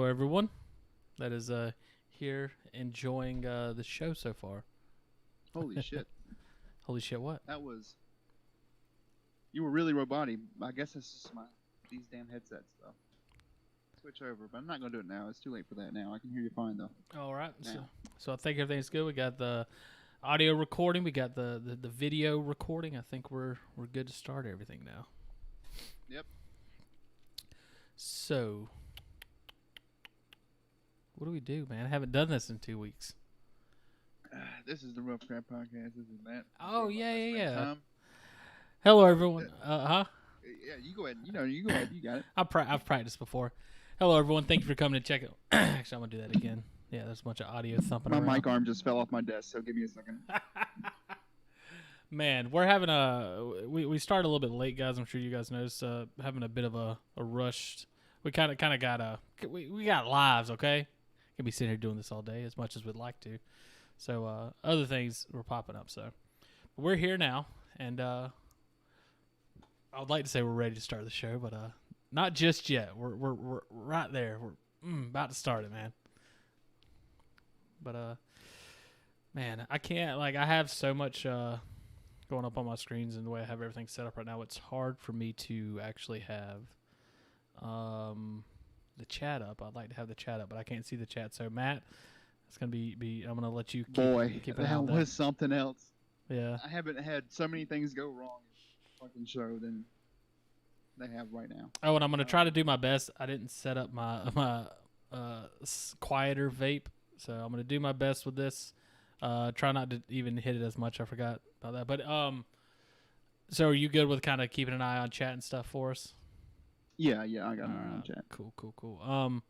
Hello, everyone that is here enjoying the show so far. Holy shit. Holy shit! What? That was. You were really robotic. I guess that's just these damn headsets, though. Switch over, but I'm not going to do it now. It's too late for that now. I can hear you fine, though. All right. Now. So I think everything's good. We got the audio recording. We got the video recording. I think we're good to start everything now. Yep. So, what do we do, man? I haven't done this in 2 weeks. This is the Rough Crap Podcast. This is Matt. Oh, yeah. Tom. Hello, everyone. Huh? Yeah, you go ahead. You go ahead. You got it. I've practiced before. Hello, everyone. Thank you for coming to check it. Actually, I'm going to do that again. Yeah, there's a bunch of audio thumping My around. mic arm just fell off my desk, so give me a second. Man, we're having we started a little bit late, guys. I'm sure you guys noticed, having a bit of a rush. We kind of got we got lives, okay? Can't be sitting here doing this all day as much as we'd like to. So other things were popping up. So but we're here now, and I would like to say we're ready to start the show, but not just yet. We're right there. We're about to start it, man. But man, I can't, like, I have so much going up on my screens and the way I have everything set up right now. It's hard for me to actually have the chat up. I'd like to have the chat up, but I can't see the chat. So Matt, it's gonna be I'm gonna let you keep that was something else. Yeah, I haven't had so many things go wrong in the fucking show than they have right now. Oh, and I'm gonna try to do my best. I didn't set up my quieter vape, so I'm gonna do my best with this. Try not to even hit it as much. I forgot about that. But so are you good with kind of keeping an eye on chat and stuff for us? Yeah, I got an eye on chat. Cool. All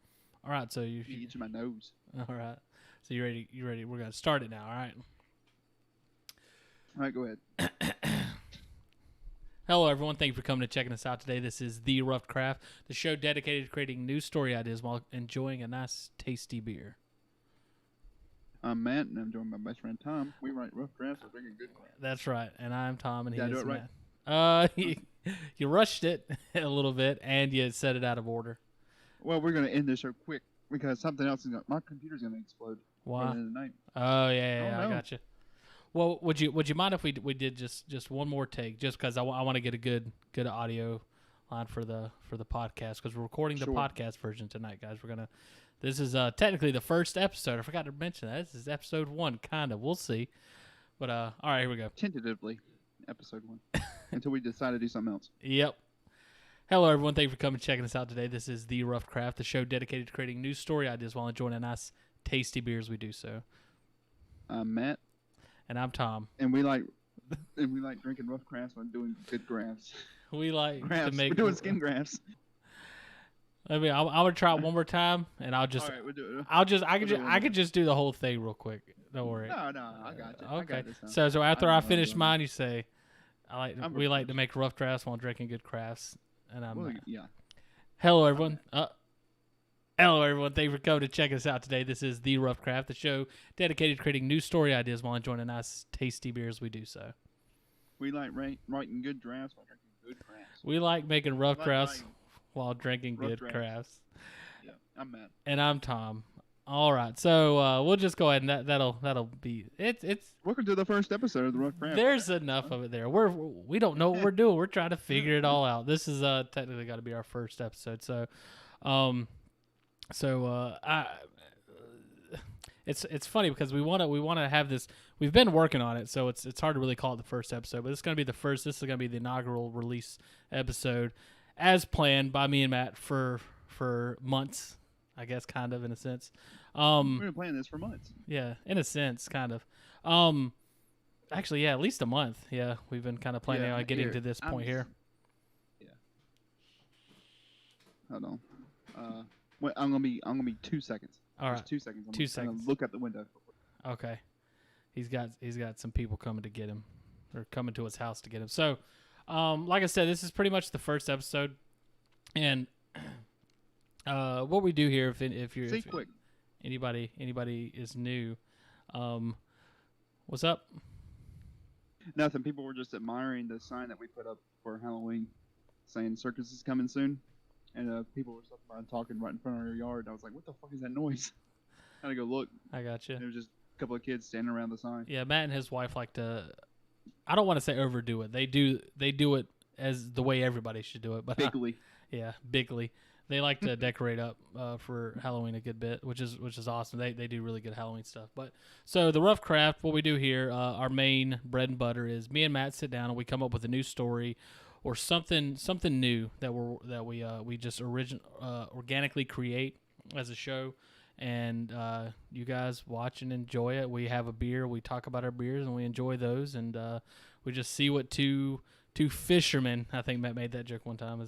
right, so you get to my nose. All right, so you ready? We're gonna start it now. All right. All right, go ahead. Hello, everyone. Thank you for coming and checking us out today. This is The Rough Craft, the show dedicated to creating new story ideas while enjoying a nice, tasty beer. I'm Matt, and I'm joined by my best friend Tom. We write rough drafts or drinking good crap. That's right, and I'm Tom, and he is Matt. Right? You rushed it a little bit, and you set it out of order. Well, we're going to end this show quick because something else my computer's going to explode. Why? In the night. Oh yeah, I got you. Well, would you mind if we did just one more take, just because I want to get a good audio line for the podcast, because we're recording the podcast version tonight, guys. This is technically the first episode. I forgot to mention that. This is episode 1, kind of. We'll see. But all right, here we go. Tentatively, episode 1, until we decide to do something else. Yep. Hello, everyone. Thank you for coming and checking us out today. This is The Rough Craft, the show dedicated to creating new story ideas while enjoying a nice, tasty beer as we do so. I'm Matt. And I'm Tom. And we like drinking rough crafts while doing good graphs. We like graphs. to make. We're doing skin graphs. I mean, I'm gonna try it one more time, and I'll just. All right, we'll do it. I could just do the whole thing real quick. Don't worry. No, I got you. Okay. I got this, so after I finish mine, you say, we like to make rough drafts while drinking good crafts, and I'm. Yeah. Hello, everyone. Hello, everyone. Thank you for coming to check us out today. This is The Rough Craft, the show dedicated to creating new story ideas while enjoying a nice, tasty beer as we do so. We like writing good drafts while drinking good crafts. We like making rough crafts while drinking good crafts. Yeah, I'm Matt. And I'm Tom. All right, so we'll just go ahead and that'll be it. It's welcome to the first episode of the Rough Craft. There's enough of it there. We don't know what we're doing. We're trying to figure it all out. This is technically got to be our first episode. So, it's funny because we want to have this. We've been working on it, so it's hard to really call it the first episode. But it's going to be the first. This is going to be the inaugural release episode, as planned by me and Matt for months, I guess, kind of in a sense. We've been planning this for months. Yeah, in a sense, kind of. Actually, yeah, at least a month. Yeah, we've been kind of planning on getting to this point here. Yeah. Hold on. Wait, I'm gonna be 2 seconds. All right. Just 2 seconds. 2 seconds. Look out the window. Okay. He's got some people coming to get him, or coming to his house to get him. So, like I said, this is pretty much the first episode, and what we do here, if anybody is new, what's up? Nothing. People were just admiring the sign that we put up for Halloween, saying circus is coming soon. and people were stopping by and talking right in front of our yard. I was like, "What the fuck is that noise?" I had to go look. I got you. There was just a couple of kids standing around the sign. Yeah, Matt and his wife like to. I don't want to say overdo it. They do it as the way everybody should do it. But Bigly. yeah, bigly. They like to decorate up for Halloween a good bit, which is awesome. They do really good Halloween stuff. But so the Rough Craft, what we do here, our main bread and butter is me and Matt sit down and we come up with a new story or something new that we just organically create as a show, and you guys watch and enjoy it. We have a beer, we talk about our beers, and we enjoy those, and we just see what two fishermen. I think Matt made that joke one time.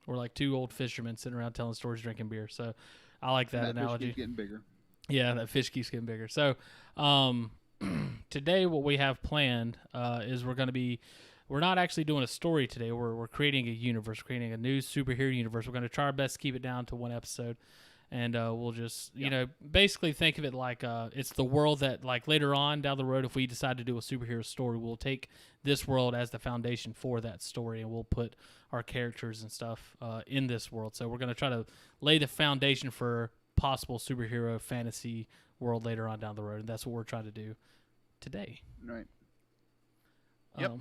We're like two old fishermen sitting around telling stories, drinking beer. So I like that analogy. Fish keeps getting bigger. Yeah, that fish keeps getting bigger. So today what we have planned is we're not actually doing a story today. We're creating a universe, creating a new superhero universe. We're going to try our best to keep it down to one episode. And we'll just, basically think of it like it's the world that, like, later on down the road, if we decide to do a superhero story, we'll take this world as the foundation for that story, and we'll put our characters and stuff in this world. So we're going to try to lay the foundation for possible superhero fantasy world later on down the road, and that's what we're trying to do today. Right. Yep.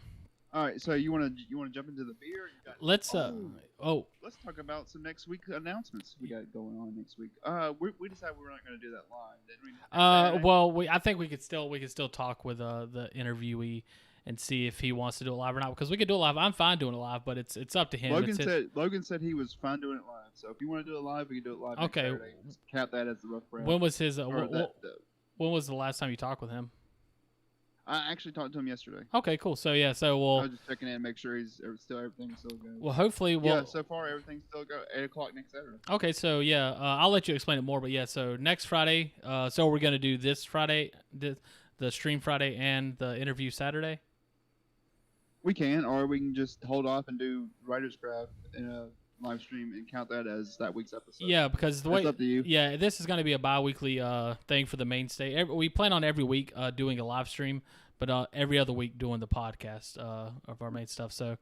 All right, so you want to jump into the beer? Let's talk about some next week announcements we got going on next week. We decided we were not going to do that live, didn't we? Well, I think we could still talk with the interviewee and see if he wants to do it live or not, because we could do it live. I'm fine doing it live, but it's up to him. Logan said he was fine doing it live. So if you want to do it live, we can do it live. Okay. Just count that as the rough round. When was his? When was the last time you talked with him? I actually talked to him yesterday. Okay, cool. So yeah, I was just checking in and make sure everything's still good. Well, hopefully, so far everything's still go 8:00 next Saturday. Okay, so yeah, I'll let you explain it more, but yeah, so next Friday, so we're gonna do this Friday, the stream Friday and the interview Saturday. We can, or we can just hold off and do Writer's Craft in a live stream and count that as that week's episode. Yeah, because the way, it's up to you. Yeah, this is going to be a bi-weekly thing for the mainstay. We plan on every week doing a live stream, but every other week doing the podcast of our main stuff. So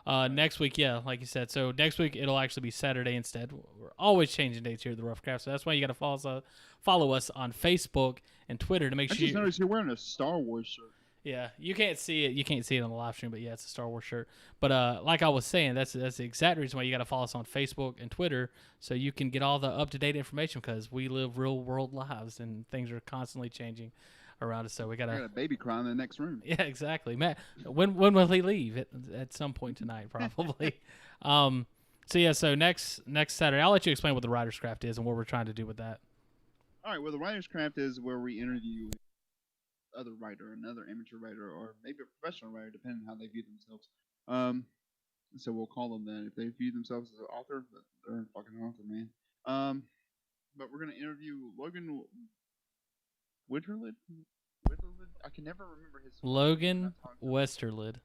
next week, yeah, like you said, so next week it'll actually be Saturday instead. We're always changing dates here at the Rough Craft, so that's why you got to follow us on Facebook and Twitter to make sure. I just noticed you're wearing a Star Wars shirt. Yeah, you can't see it. You can't see it on the live stream, but yeah, it's a Star Wars shirt. But like I was saying, that's the exact reason why you got to follow us on Facebook and Twitter, so you can get all the up-to-date information, because we live real-world lives and things are constantly changing around us. So we got a baby crying in the next room. Yeah, exactly. Matt, when will he leave? At some point tonight, probably. So yeah, so next Saturday, I'll let you explain what the Writer's Craft is and what we're trying to do with that. All right. Well, the Writer's Craft is where we interview other writer, another amateur writer, or maybe a professional writer, depending on how they view themselves. So we'll call them that. If they view themselves as an author, they're a fucking author, man. But we're gonna interview Logan Witterlid. I can never remember his. Logan Westerlid.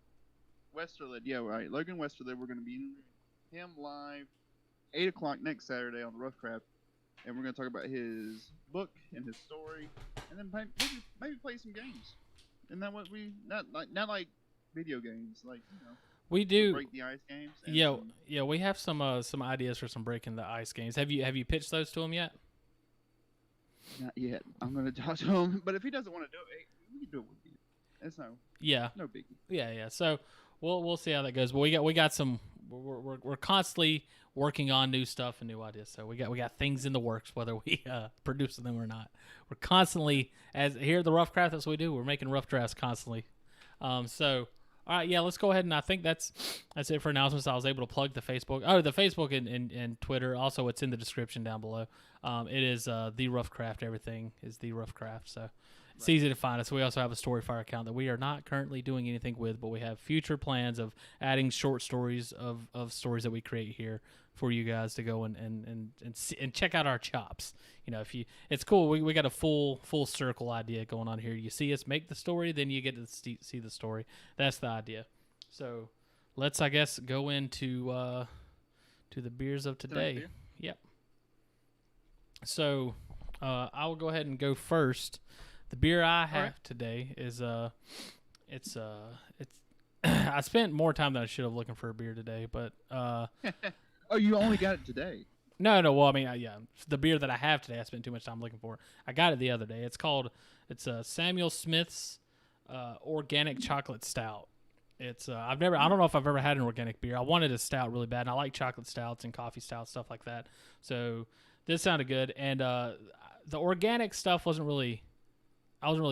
Westerlid, yeah, right. Logan Westerlid. We're gonna be interviewing him live, 8:00 next Saturday on the Rough Craft. And we're going to talk about his book and his story, and then maybe play some games. And that what we not like video games, like we do break the ice games. Yeah, we have some ideas for some breaking the ice games. Have you pitched those to him yet? Not yet. I'm going to talk to him, but if he doesn't want to do it, we can do it with you. It's no biggie. Yeah. So we'll see how that goes. But we got some. We're constantly working on new stuff and new ideas. So we got things in the works, whether we produce them or not. We're constantly, as here at the Rough Craft, that's what we do. We're making rough drafts constantly. So all right, yeah, let's go ahead, and I think that's it for announcements. I was able to plug the Facebook. Oh, the Facebook and Twitter. Also, it's in the description down below. It is the Rough Craft. Everything is the Rough Craft. So it's easy to find us. We also have a Storyfire account that we are not currently doing anything with, but we have future plans of adding short stories of stories that we create here for you guys to go and check out our chops. It's cool. We got a full circle idea going on here. You see us make the story, then you get to see the story. That's the idea. So let's, I guess, go into to the beers of today. Yep. So I will go ahead and go first. The beer I have today is it's I spent more time than I should have looking for a beer today, but Oh, you only got it today. No. Well, I mean, yeah, the beer that I have today, I spent too much time looking for. I got it the other day. It's Samuel Smith's organic chocolate stout. It's I don't know if I've ever had an organic beer. I wanted a stout really bad, and I like chocolate stouts and coffee stouts, stuff like that. So this sounded good, and the organic stuff I wasn't really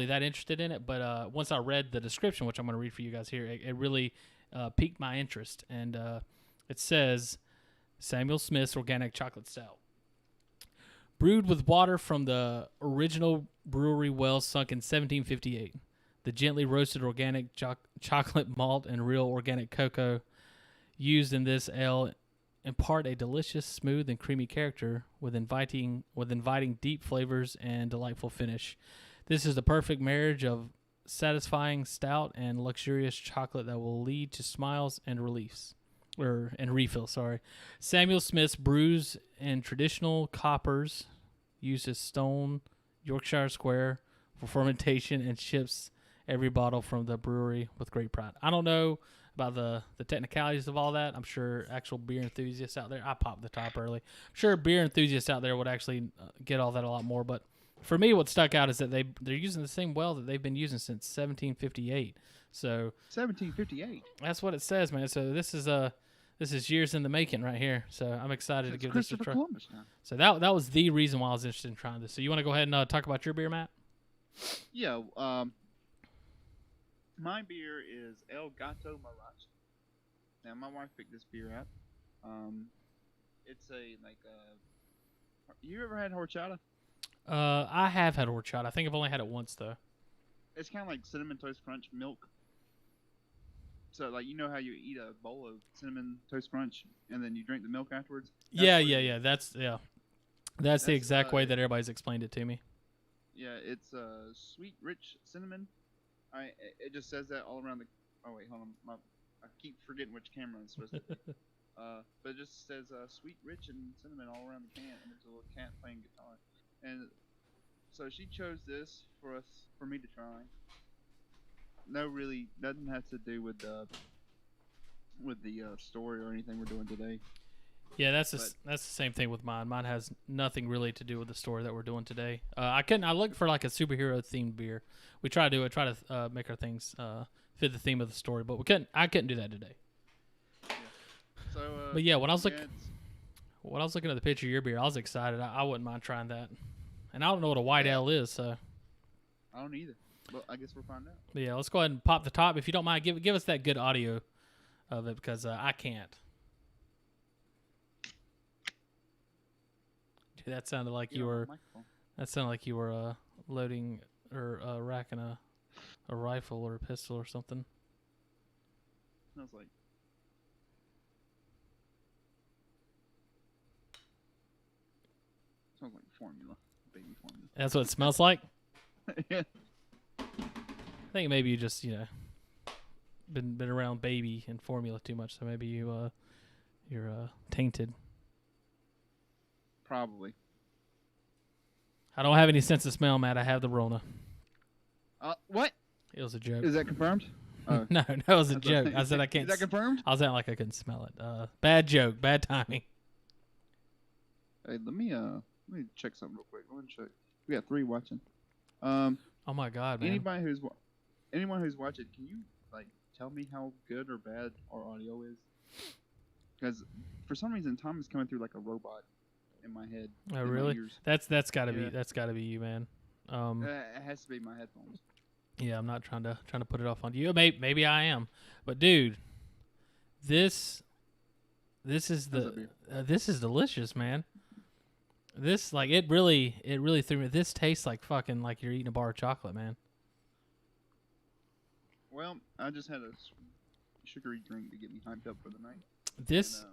that interested in it, but once I read the description, which I'm going to read for you guys here, it really piqued my interest. And it says Samuel Smith's Organic Chocolate Stout. Brewed with water from the original brewery well sunk in 1758. The gently roasted organic chocolate malt and real organic cocoa used in this ale impart a delicious, smooth, and creamy character with inviting deep flavors and delightful finish. This is the perfect marriage of satisfying stout and luxurious chocolate that will lead to smiles and refills. Sorry, Samuel Smith's brews in traditional coppers, uses stone Yorkshire Square for fermentation, and ships every bottle from the brewery with great pride. I don't know about the technicalities of all that. I'm sure actual beer enthusiasts out there. I popped the top early. I'm sure beer enthusiasts out there would actually get all that a lot more, but. For me, what stuck out is that they're using the same well that they've been using since 1758. So 1758. that's what it says, man. So this is years in the making right here. So I'm excited to give this a try. Columbus time. So that was the reason why I was interested in trying this. So you want to go ahead and talk about your beer, Matt? Yeah. My beer is El Gato Marachi. Now my wife picked this beer out. It's you ever had horchata? I have had horchata. I think I've only had it once though. It's kind of like Cinnamon Toast Crunch milk. So like you know how you eat a bowl of Cinnamon Toast Crunch and then you drink the milk afterwards? That's the exact way that everybody's explained it to me. Yeah, it's sweet, rich cinnamon. It just says that all around the. Oh wait, hold on. I keep forgetting which camera I'm supposed to be. But it just says sweet, rich, and cinnamon all around the can, and there's a little cat playing guitar. And so she chose this for me to try. Nothing has to do with the story or anything we're doing today. Yeah, that's the same thing with mine. Mine has nothing really to do with the story that we're doing today. I looked for like a superhero themed beer. We try to make our things fit the theme of the story, but I couldn't do that today. Yeah. So, but yeah, when I was looking at the picture of your beer, I was excited. I wouldn't mind trying that. And I don't know what a white ale is, so. I don't either. But I guess we'll find out. But yeah, let's go ahead and pop the top. If you don't mind, give us that good audio of it because I can't. Dude, that sounded like you were. That sounded like you were loading or racking a rifle or a pistol or something. Smells like. Smells like formula. Baby formula. That's what it smells like? Yeah. I think maybe you just, been around baby and formula too much, so maybe you're tainted. Probably. I don't have any sense of smell, Matt. I have the Rona. What? It was a joke. Is that confirmed? No, it was a joke. I said I can't. Is that confirmed? I was acting like I couldn't smell it. Bad joke. Bad timing. Hey, let me check something real quick. Let me check. We got 3 watching. Oh my God, man. Anyone who's watching, can you tell me how good or bad our audio is? Because for some reason, Tom is coming through like a robot in my head. Oh really? That's gotta be you, man. It has to be my headphones. Yeah, I'm not trying to put it off on you. Maybe I am, but dude, this is this is delicious, man. This it really threw me. This tastes like fucking like you're eating a bar of chocolate, man. Well, I just had a sugary drink to get me hyped up for the night. This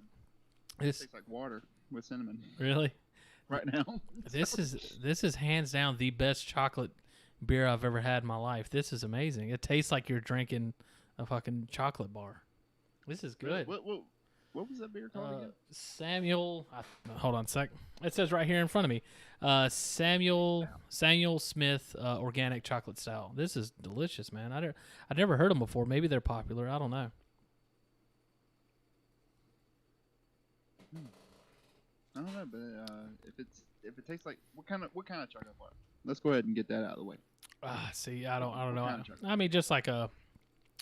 tastes like water with cinnamon. Really? Right now. This is hands down the best chocolate beer I've ever had in my life. This is amazing. It tastes like you're drinking a fucking chocolate bar. This is good. What was that beer called again? Samuel. Hold on a sec. It says right here in front of me. Samuel Smith Organic Chocolate Stout. This is delicious, man. I'd never heard them before. Maybe they're popular. I don't know. I don't know, but if it tastes like what kind of chocolate bar? Let's go ahead and get that out of the way. See, I don't What know. kind of chocolate? I mean, just like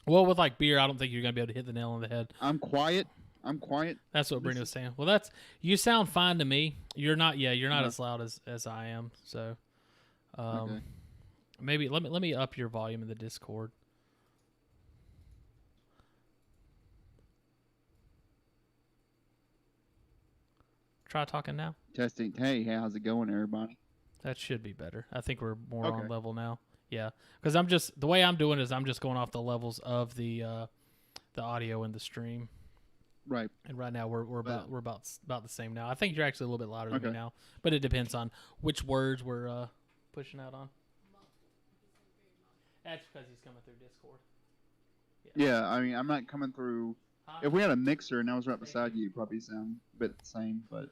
well, with like beer, I don't think you're gonna be able to hit the nail on the head. I'm quiet. That's what This Brino was is- saying. Well, you sound fine to me. You're not. Yeah, you're not Uh-huh. as loud as I am. So, Okay. maybe let me up your volume in the Discord. Try talking now. Testing. Hey, how's it going, everybody? That should be better. I think we're more Okay. on level now. Yeah, because I'm just the way I'm doing is I'm just going off the levels of the audio in the stream. Right. And right now we're about the same now. I think you're actually a little bit louder than me Okay. now, but it depends on which words we're pushing out on. That's because he's coming through Discord. Yeah, I mean, I'm not coming through. If we had a mixer and I was right beside you, it'd probably sound a bit the same. But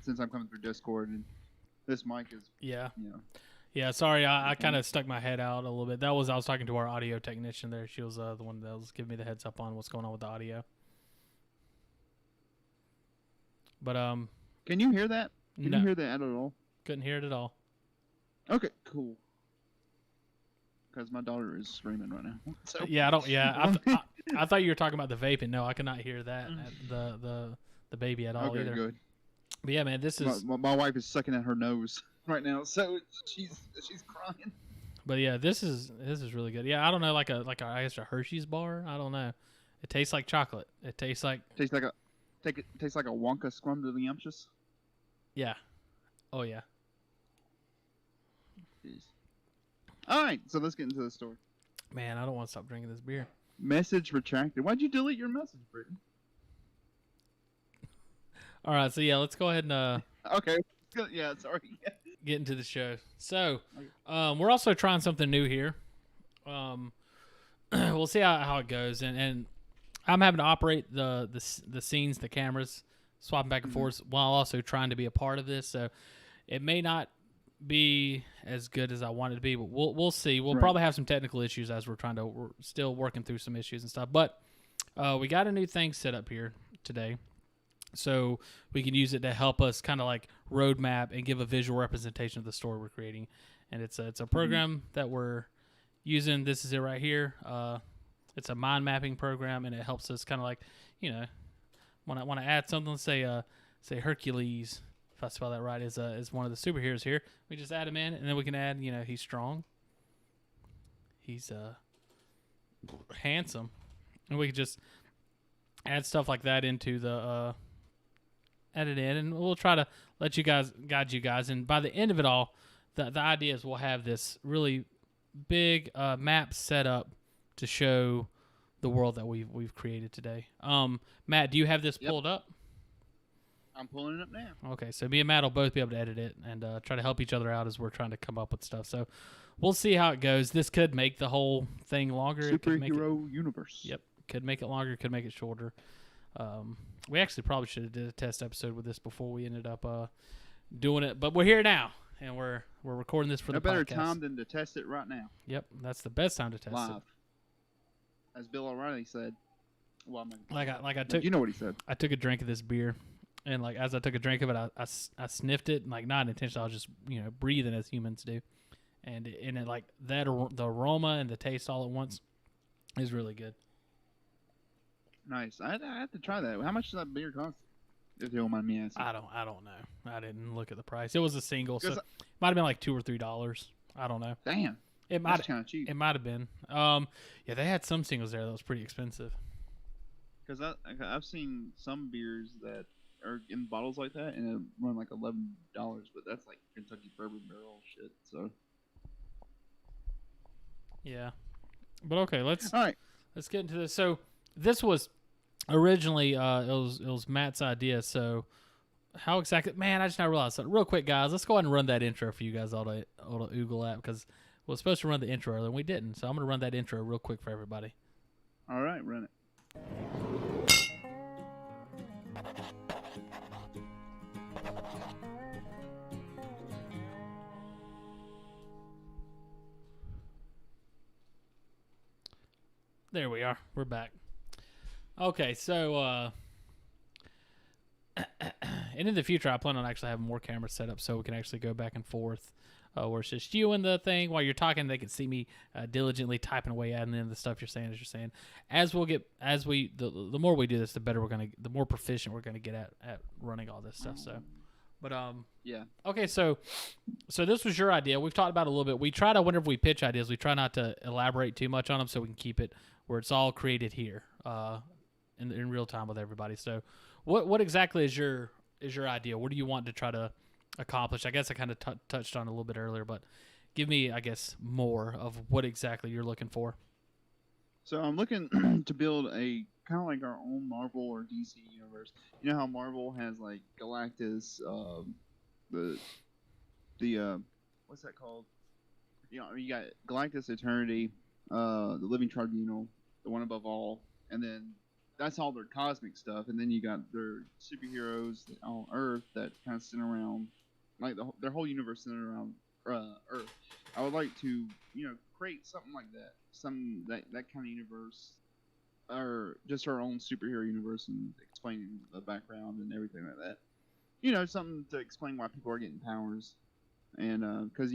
since I'm coming through Discord and this mic is, Yeah. you know, Yeah, sorry, I kind of stuck my head out a little bit. I was talking to our audio technician there. She was the one that was giving me the heads up on what's going on with the audio. But can you hear that? Can no, you hear that at all? couldn't hear it at all. Okay, cool. Because my daughter is screaming right now. So Yeah, I don't. Yeah, I thought you were talking about the vaping. No, I could not hear that the baby at all okay, either. good. But yeah, man, this is. My wife is sucking at her nose right now, so she's crying. But yeah, this is really good. Yeah, I don't know, like a I guess a Hershey's bar. I don't know. It tastes like chocolate. It tastes like Tastes like a Wonka scrumdiddlyumptious. yeah. Oh yeah. Jeez. All right, so let's get into the story. Man, I don't want to stop drinking this beer. Message retracted. Why'd you delete your message, Brittany? All right, so yeah, let's go ahead and Okay. Yeah, sorry. get into the show. So, we're also trying something new here. We'll see how it goes, and I'm having to operate the scenes, the cameras, swapping back and forth while also trying to be a part of this. So, it may not be as good as I want it to be, but we'll see. We'll probably have some technical issues as we're still working through some issues and stuff. But we got a new thing set up here today. So we can use it to help us kind of like roadmap and give a visual representation of the story we're creating. And it's a program that we're using. This is it right here. It's a mind mapping program, and it helps us kind of like, when I want to add something, let's say Hercules, if I spell that right, is one of the superheroes here. We just add him in, and then we can add, he's strong. He's handsome, and we can just add stuff like that into the edit in, and we'll try to let you guys guide you guys. And by the end of it all, the idea is we'll have this really big map set up to show the world that we've created today. Matt, do you have this pulled up? I'm pulling it up now. Okay, so me and Matt will both be able to edit it and try to help each other out as we're trying to come up with stuff. So we'll see how it goes. This could make the whole thing longer. Superhero universe. Yep, could make it longer, could make it shorter. We actually probably should have did a test episode with this before we ended up doing it, but we're here now, and we're recording this for the podcast. No better time than to test it right now. Yep, that's the best time to test live. it. As Bill O'Reilly said. Well, I took you know what he said. I took a drink of this beer, and like as I took a drink of it, I sniffed it, and like not intentionally, I was just breathing as humans do, and it like that the aroma and the taste all at once is really good. Nice. I have to try that. How much does that beer cost? If you don't mind me asking. I don't know. I didn't look at the price. It was a single, so it might have been like $2 or $3. I don't know. Damn. That's kind of cheap. It might have been. Yeah, they had some singles there that was pretty expensive. Because I've seen some beers that are in bottles like that, and it run like $11, but that's like Kentucky bourbon barrel shit. So. Yeah, but okay, all let's get into this. So this was originally it was Matt's idea. So how exactly? Man, I just now realized something. Real quick, guys, let's go ahead and run that intro for you guys all to oogle at, because we were supposed to run the intro earlier and we didn't. So I'm gonna run that intro real quick for everybody. All right, run it. There we are. We're back. Okay, so and in the future, I plan on actually having more cameras set up so we can actually go back and forth. Where it's just you and the thing while you're talking, they can see me diligently typing away, adding in the stuff you're saying as you're saying. The more we do this, the more proficient we're gonna get at running all this stuff. So, but Yeah. okay, so this was your idea. We've talked about it a little bit. We try to, whenever we pitch ideas, we try not to elaborate too much on them so we can keep it where it's all created here in real time with everybody. So what exactly is your idea? What do you want to try to accomplish? I guess I kind of touched on it a little bit earlier, but give me, I guess, more of what exactly you're looking for. So I'm looking to build a kind of like our own Marvel or DC universe. You know how Marvel has like Galactus, the what's that called? You know, you got Galactus, Eternity, the Living Tribunal, the One Above All, and then that's all their cosmic stuff. And then you got their superheroes on Earth that kind of center around, like their whole universe centered around Earth. I would like to, create something like that, that kind of universe, or just our own superhero universe, and explaining the background and everything like that. Something to explain why people are getting powers, and because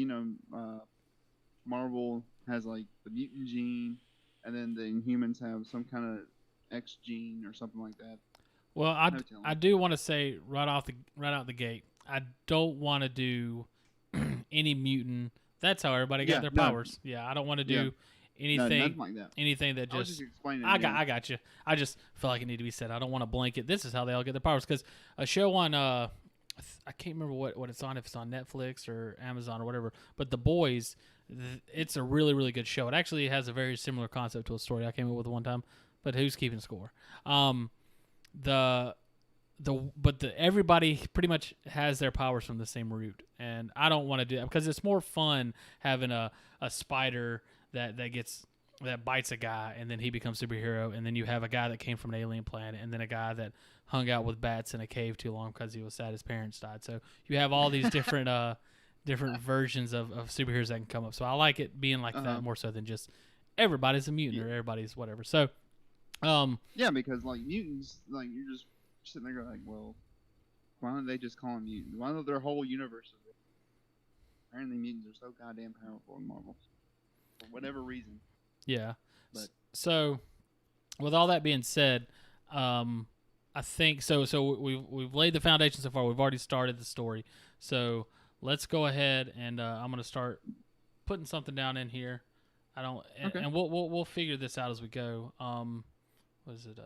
Marvel has like the mutant gene, and then the Inhumans have some kind of X gene or something like that. Well, I do want to say right out the gate, I don't want to do any mutant. That's how everybody got their powers. Yeah, I don't want to do anything like that. Anything that I was just explaining. I got you. I just feel like it need to be said. I don't want to blanket. This is how they all get their powers, because a show on I can't remember what it's on, if it's on Netflix or Amazon or whatever. But The Boys, it's a really, really good show. It actually has a very similar concept to a story I came up with one time. But who's keeping score? Everybody pretty much has their powers from the same root, and I don't want to do that because it's more fun having a spider that bites a guy and then he becomes superhero, and then you have a guy that came from an alien planet, and then a guy that hung out with bats in a cave too long because he was sad his parents died. So you have all these different different versions of superheroes that can come up. So I like it being like that more so than just everybody's a mutant or everybody's whatever. So yeah, because like mutants, like you're just sitting there going like, well, why don't they just call them mutants? Why don't their whole universe is it? Apparently mutants are so goddamn powerful in Marvel for whatever reason. Yeah. But so with all that being said, I think so we've laid the foundation so far. We've already started the story. So let's go ahead and I'm going to start putting something down in here. And we'll figure this out as we go. What is it?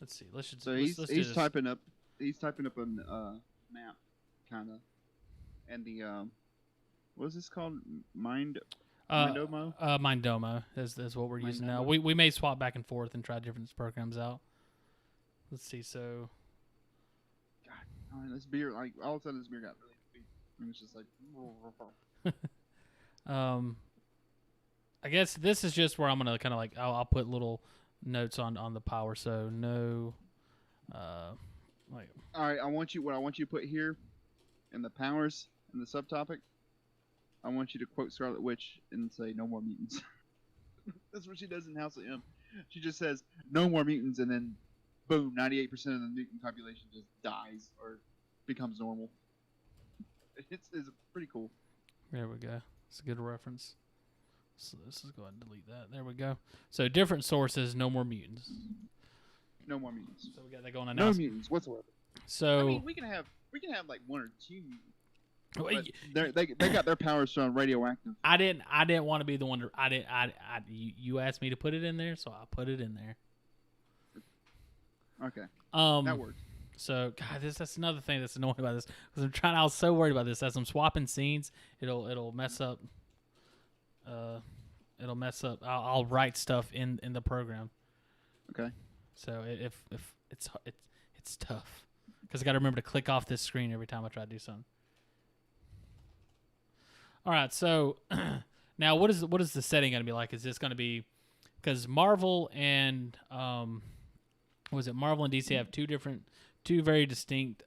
Let's see. He's typing up a map, kind of, and the what is this called? Mindomo. Mindomo is what we're using now. We may swap back and forth and try different programs out. Let's see. So, God, this beer, like all of a sudden, this beer got really sweet, and it's just like. I guess this is just where I'm gonna kind of like I'll put little notes on the power. So no, like. All right, what I want you to put here, in the powers in the subtopic. I want you to quote Scarlet Witch and say no more mutants. That's what she does in House of M. She just says no more mutants, and then boom, 98% of the mutant population just dies or becomes normal. It's pretty cool. There we go. It's a good reference. So let's just go ahead and delete that. There we go. So different sources, no more mutants. No more mutants. So we got that going on now. No mutants whatsoever. So I mean, we can have like one or two mutants. They got their powers from radioactive. I didn't want to be the one to. You asked me to put it in there, so I put it in there. Okay. That works. So, God, that's another thing that's annoying about this, because I was so worried about this. As I'm swapping scenes, it'll mess up. I'll write stuff in the program. Okay. So if it's tough, because I got to remember to click off this screen every time I try to do something. All right. So now, what is the setting going to be like? Is this going to be, because Marvel and Marvel and DC have two very distinct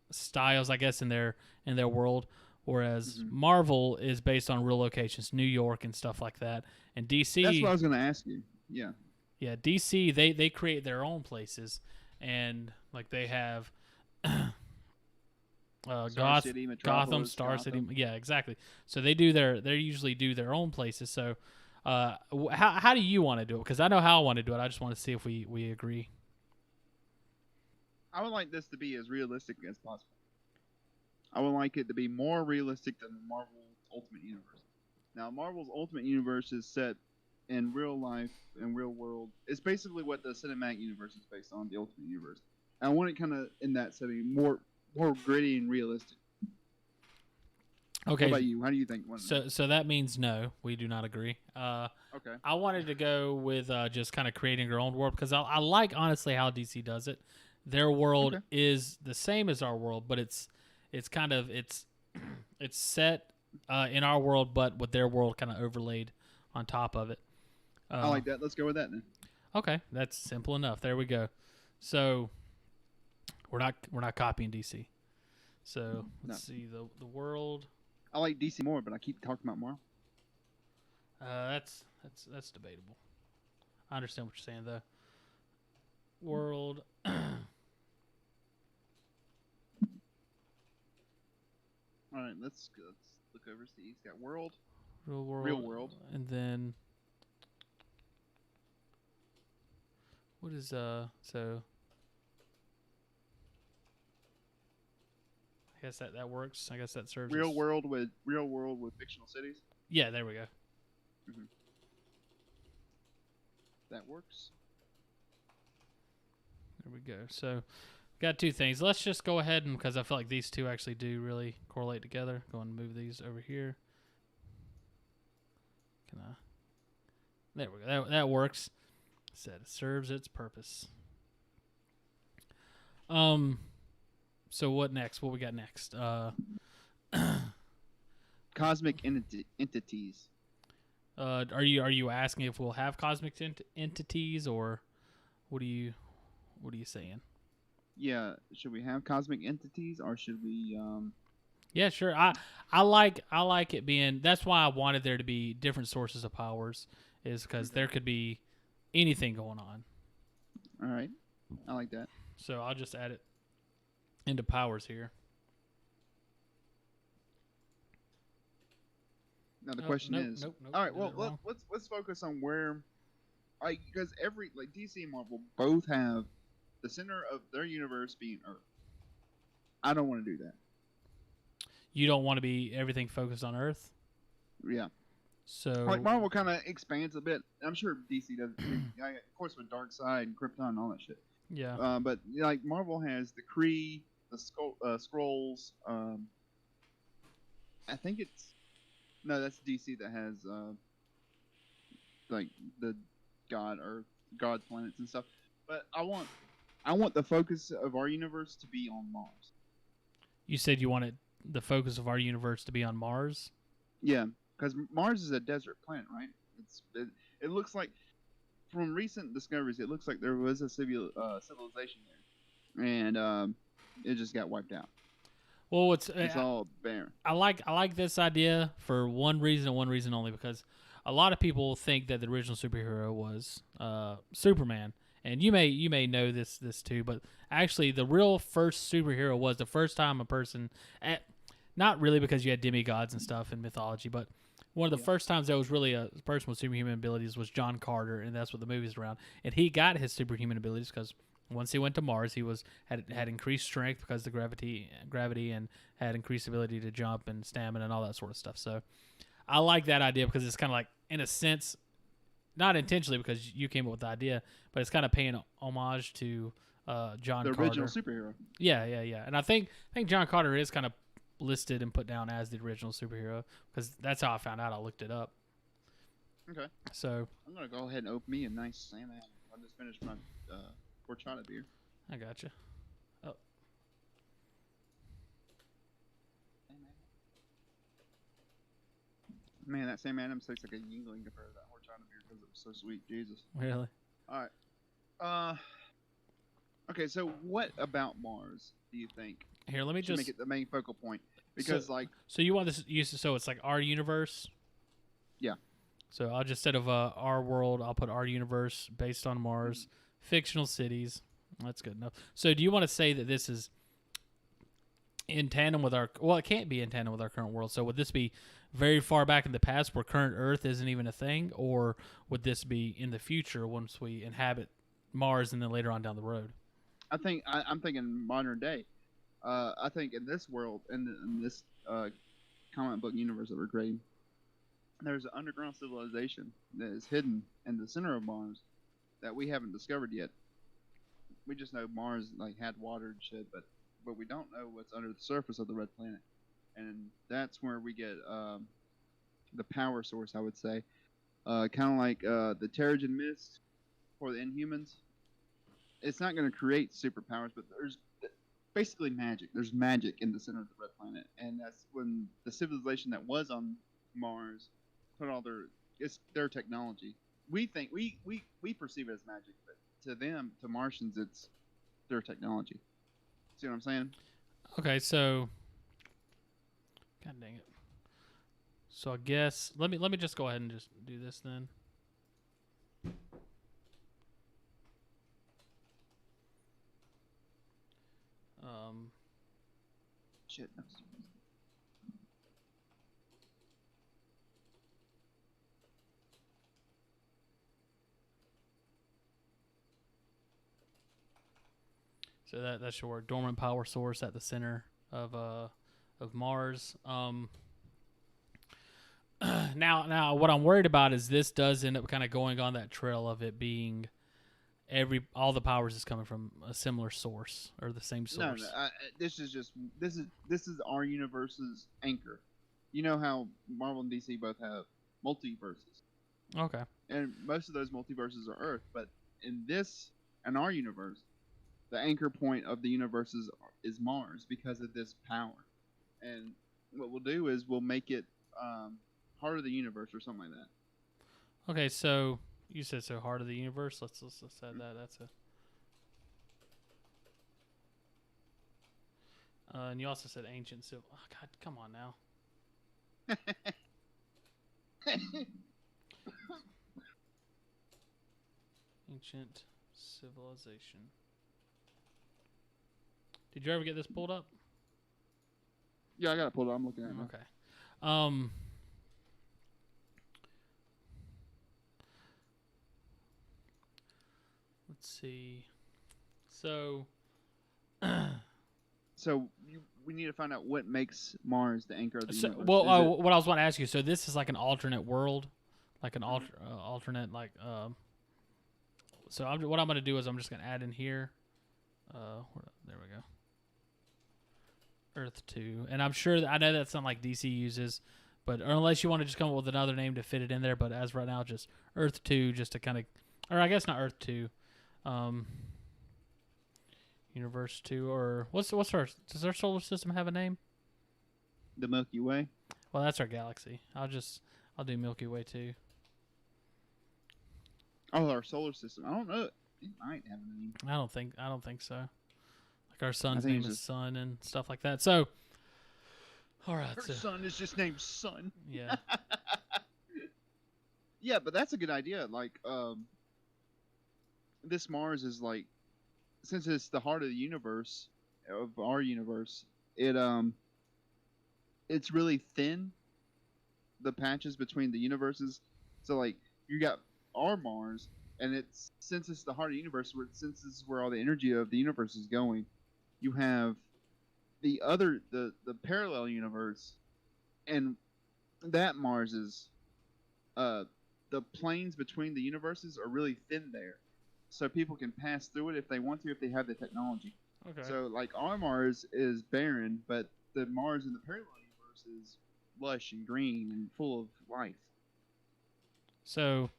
styles, I guess, in their world. Whereas Marvel is based on real locations, New York and stuff like that, and DC. That's what I was going to ask you. Yeah. Yeah, DC they create their own places, and like they have Star City, Gotham, Metropolis, Star City. Gotham. Yeah, exactly. So they usually do their own places. So how do you want to do it? Because I know how I want to do it. I just want to see if we agree. I would like this to be as realistic as possible. I would like it to be more realistic than Marvel's Ultimate Universe. Now, Marvel's Ultimate Universe is set in real life and real world. It's basically what the cinematic universe is based on, the Ultimate Universe. And I want it kind of in that setting, more gritty and realistic. Okay. What about you? How do you think? So that means no, we do not agree. Okay. I wanted to go with just kind of creating our own world because I like honestly how DC does it. Their world Okay. is the same as our world, but it's kind of it's set in our world, but with their world kind of overlaid on top of it. I like that. Let's go with that then. Okay, that's simple enough. There we go. So we're not copying DC. So let's see the world. I like DC more, but I keep talking about Marvel. That's debatable. I understand what you're saying though. World. All right, let's look over. See, he's got world, Real world, and then what is so? I guess that works. I guess that serves. real world with fictional cities. Yeah, there we go. Mm-hmm. That works. There we go. So, got two things. Let's just go ahead and because I feel like these two actually do really correlate together. Go and move these over here. Can I? There we go. That works. Said it serves its purpose. So what next? What we got next? Cosmic entities. Are you asking if we'll have cosmic entities or what are you saying? Yeah, should we have cosmic entities or should we? Yeah, sure. I like it being. That's why I wanted there to be different sources of powers, is because there could be anything going on. All right, I like that. So I'll just add it into powers here. Now the question is, nope, all right. Well, let's focus on where, because every DC and Marvel both have the center of their universe being Earth. I don't want to do that. You don't want to be everything focused on Earth? Yeah. So like Marvel kind of expands a bit. I'm sure DC does, of course, with Darkseid and Krypton and all that shit. Yeah. But like Marvel has the Kree, the Skrulls. I think it's that's DC that has like the God planets and stuff. But I want the focus of our universe to be on Mars. You said you wanted the focus of our universe to be on Mars? Yeah, because Mars is a desert planet, right? It looks like, from recent discoveries, it looks like there was a civilization there, and it just got wiped out. Well, it's all barren. I like this idea for one reason and one reason only, because a lot of people think that the original superhero was Superman, and you may know this too, but actually the real first superhero was the first time a person, not really because you had demigods and stuff in mythology, but one of the first times there was really a person with superhuman abilities was John Carter, and that's what the movie's around. And he got his superhuman abilities because once he went to Mars, he had increased strength because of the gravity, and had increased ability to jump and stamina and all that sort of stuff. So I like that idea because it's kind of like, in a sense, not intentionally because you came up with the idea, but it's kind of paying homage to John Carter, the original superhero. Yeah. And I think John Carter is kind of listed and put down as the original superhero because that's how I found out. I looked it up. Okay. So I'm gonna go ahead and open me a nice Sam Adams. I just finished my horchata beer. I gotcha. Oh. Man, that Sam Adams tastes like a Yingling compared to that horchata beer because it was so sweet. Jesus. Really? All right. Okay, so what about Mars do you think? Here, let me just make it the main focal point, because so you want this? So it's like our universe. Yeah. So I'll just instead of our world, I'll put our universe based on Mhm. Mars, fictional cities. That's good enough. So do you want to say that this is in tandem with our? Well, it can't be in tandem with our current world. So would this be very far back in the past where current Earth isn't even a thing, or would this be in the future once we inhabit Mars and then later on down the road? I'm thinking modern day. I think in this world, in this comic book universe that we're creating, there's an underground civilization that is hidden in the center of Mars that we haven't discovered yet. We just know Mars like had water and shit, but we don't know what's under the surface of the red planet, and that's where we get the power source. I would say, kind of like the Terrigen Mist for the Inhumans. It's not going to create superpowers, but there's basically magic. There's magic in the center of the red planet, and that's when the civilization that was on Mars put all their technology. We think we perceive it as magic, but to them, to Martians, it's their technology. See what I'm saying? Okay, so God dang it. So I guess let me just go ahead and just do this then. Um, Shit. so that's your dormant power source at the center of Mars. Now what I'm worried about is this does end up kind of going on that trail of it being all the powers is coming from a similar source or the same No. source. This is just this is our universe's anchor. You know how Marvel and DC both have multiverses, Okay. and most of those multiverses are Earth. But in our universe, the anchor point of the universe is Mars because of this power. And what we'll do is we'll make it heart of the universe or something like that. Okay, so you said so heart of the universe. Let's add that. That's a and you also said ancient civil. Oh, God, come on now. Ancient civilization. Did you ever get this pulled up? Yeah, I got it pulled up. I'm looking at it now. Okay. Um. Let's see. So. So we need to find out what makes Mars the anchor of the So, universe. well, Is it what I was going to ask you. So this is like an alternate world, like an alternate like. So what I'm going to do is I'm just going to add in here. There we go. Earth 2, and I'm sure I know that's something like DC uses, but unless you want to just come up with another name to fit it in there. But as right now, just Earth 2, just to kind of, or I guess not Earth 2, um, Universe 2, or what's our does our solar system have a name? the Milky Way? Well, that's our galaxy. I'll do Milky Way 2. Oh, our solar system. I don't know. It might have a name. I don't think so. Like our I sun's think name it's is just Sun and stuff like that. So, all right, her so son is just named Sun. yeah, Yeah, but that's a good idea. Like, this Mars is like, since it's the heart of the universe, of our universe, it's really thin. The patches between the universes. So like, you got our Mars, and it's since it's the heart of the universe, since this is where all the energy of the universe is going, you have the parallel universe, and that Mars is uh the planes between the universes are really thin there, so people can pass through it if they want to, if they have the technology. okay. So like our Mars is barren, but the Mars in the parallel universe is lush and green and full of life. So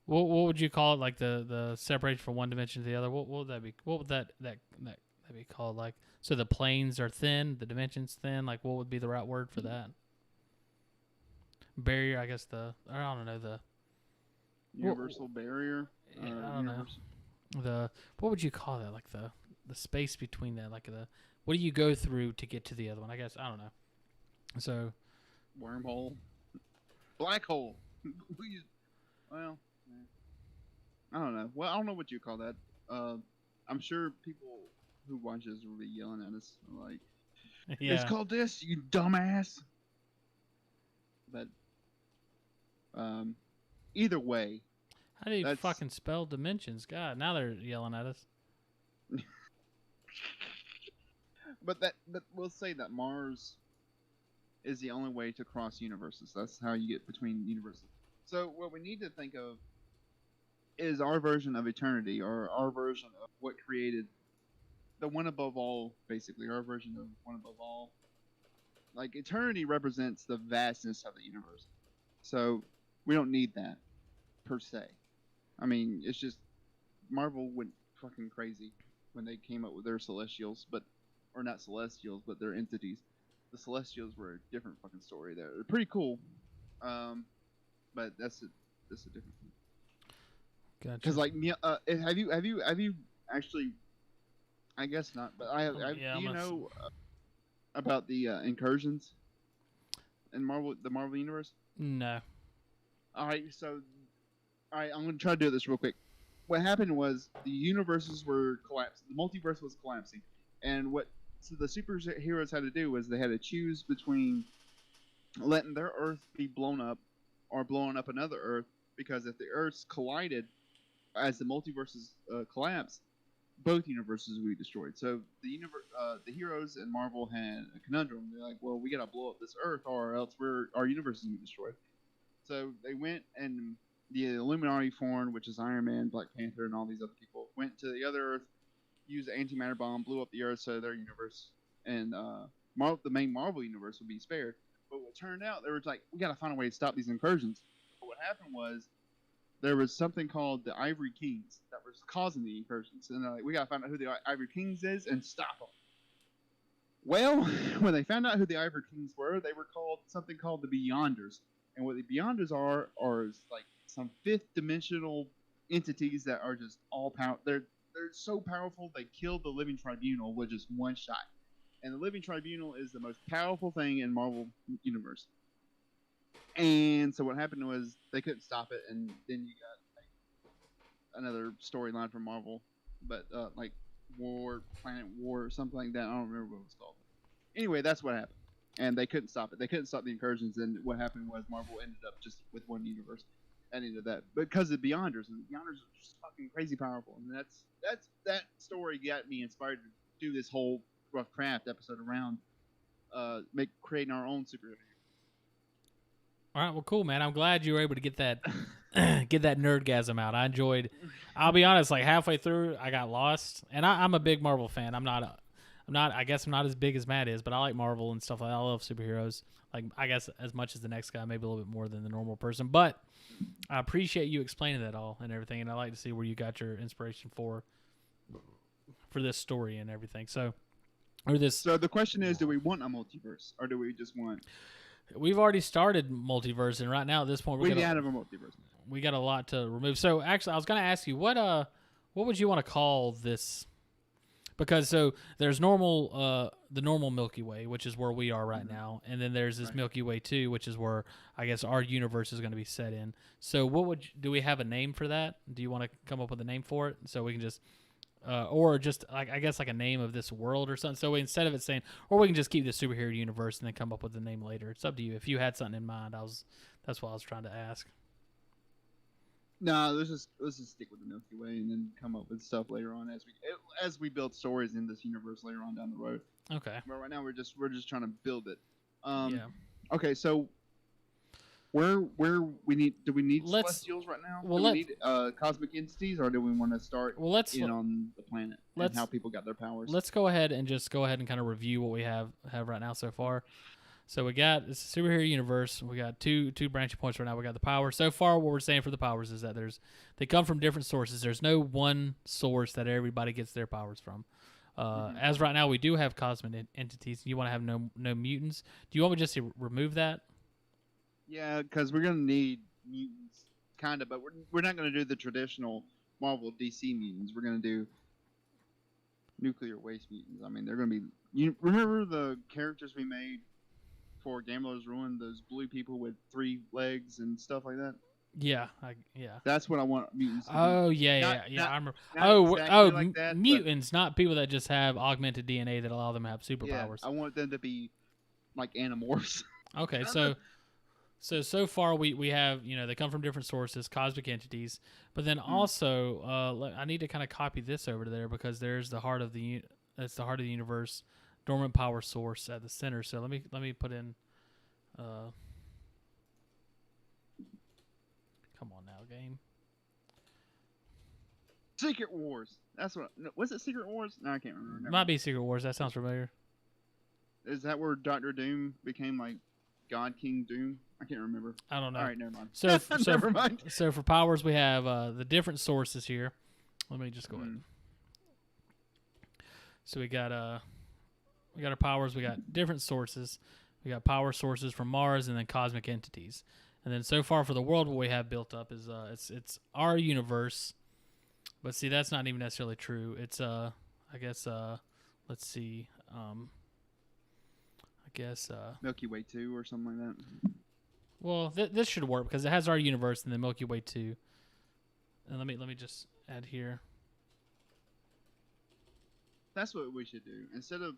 what would you call it? Like the separation from one dimension to the other. What would that be? What would that be called? Like so the planes are thin, the dimensions thin. Like what would be the right word for that? Barrier, I guess I don't know Universal barrier. I don't know Universal the what would you call that? Like the space between that. Like the what do you go through to get to the other one? I guess I don't know. So wormhole. Black hole. We, well, I don't know. Well, I don't know what you call that. Uh, I'm sure people who watch this will be yelling at us like, "It's Yeah. called this, you dumbass." But um, either way, How do you that's. fucking spell dimensions? God, now they're yelling at us. But we'll say that Mars is the only way to cross universes. That's how you get between universes. So what we need to think of is our version of eternity, or our version of what created the one above all, basically our version of one above all. Like eternity represents the vastness of the universe. So we don't need that per se. I mean, it's just Marvel went fucking crazy when they came up with their celestials, but or not celestials, but their entities. The celestials were a different fucking story. They're pretty cool, um, but that's a different thing. Because Gotcha. like, have you actually? I guess not, but Yeah, do I'm you gonna. know about the incursions in the Marvel universe? No. All right, so all right, I'm gonna try to do this real quick. What happened was the universes were collapsed. The multiverse was collapsing, and what so the superheroes had to do was they had to choose between letting their Earth be blown up or blowing up another Earth, because if the Earths collided as the multiverses collapsed, both universes would be destroyed. So the heroes in Marvel had a conundrum. They're like, well, we gotta blow up this Earth, or else our universe is gonna be destroyed. So they went, and the Illuminati formed, which is Iron Man, Black Panther, and all these other people, went to the other Earth, used an antimatter bomb, blew up the Earth, so their universe and the main Marvel universe would be spared. But what turned out, they were like, we got to find a way to stop these incursions. But what happened was there was something called the Ivory Kings that was causing the incursions, and they're like, we got to find out who the Ivory Kings is and stop them. Well, when they found out who the Ivory Kings were, they were called something called the Beyonders. And what the Beyonders are is like some fifth dimensional entities that are just all power. They're so powerful they killed the Living Tribunal with just one shot. And the Living Tribunal is the most powerful thing in Marvel universe. And so what happened was they couldn't stop it, and then you got another storyline from Marvel, but like Planet War, or something like that. I don't remember what it was called. Anyway, that's what happened, and they couldn't stop it. They couldn't stop the incursions, and what happened was Marvel ended up just with one universe at the end of that, because of Beyonders, and Beyonders are just fucking crazy powerful, and that story got me inspired to do this whole rough craft episode around creating our own superhero. All right. Well, cool, man. I'm glad you were able to get that get that nerdgasm out. I enjoyed. I'll be honest. Like halfway through, I got lost, and I'm a big Marvel fan. I'm not. I'm not. I guess I'm not as big as Matt is, but I like Marvel and stuff. I love superheroes. Like I guess as much as the next guy, maybe a little bit more than the normal person. But I appreciate you explaining that all and everything, and I like to see where you got your inspiration for this story and everything. So, or this. So the question is, do we want a multiverse, or do we just want? We've already started multiverse, and right now at this point We out of a multiverse. we got a lot to remove. So actually, I was going to ask you what would you want to call this? Because so there's normal the normal Milky Way, which is where we are right now, and then there's this Milky Way 2, which is where I guess our universe is going to be set in. So do we have a name for that? Do you want to come up with a name for it so we can just or just like I guess like a name of this world or something. So instead of it saying, or we can just keep the superhero universe and then come up with the name later. It's up to you. If you had something in mind, that's what I was trying to ask. No, let's just stick with the Milky Way and then come up with stuff later on as we build stories in this universe later on down the road. Okay. But right now we're just trying to build it. Yeah. Okay, so where do we need celestials right now? Well, do we need cosmic entities, or do we want to start on the planet and how people got their powers? Let's go ahead and kind of review what we have right now so far. So we got it's a superhero universe. We got two branching points right now. We got the power. So far, what we're saying for the powers is that they come from different sources. There's no one source that everybody gets their powers from. As right now, we do have cosmic entities. You want to have no mutants. Do you want me just to remove that? Yeah, because we're gonna need mutants, kind of, but we're not gonna do the traditional Marvel DC mutants. We're gonna do nuclear waste mutants. I mean, they're gonna be. You remember the characters we made before Gamblers Ruin, those blue people with 3 legs and stuff like that. Yeah, yeah. That's what I want mutants to be. Oh yeah, Not, yeah, yeah. not, I remember. not exactly like that. Mutants, not people that just have augmented DNA that allow them to have But yeah, superpowers. I want them to be like Animorphs. Okay, so far we have, you know, they come from different sources, cosmic entities, but then also I need to kind of copy this over to there because there's the heart of that's the heart of the universe, dormant power source at the center. So let me put in. Come on now, game. Secret Wars. That's what. No, was it Secret Wars? No, I can't remember. Might be Secret Wars. That sounds familiar. Is that where Doctor Doom became like God King Doom? I can't remember. I don't know. All right, never mind. So never mind. So for powers, we have the different sources here. Let me just go ahead. So we got our powers. We got different sources. We got power sources from Mars and then cosmic entities. And then so far for the world, what we have built up is it's our universe. But see, that's not even necessarily true. It's I guess let's see. I guess Milky Way 2 or something like that. Well, this should work because it has our universe and the Milky Way 2. And let me just add here. That's what we should do. Instead of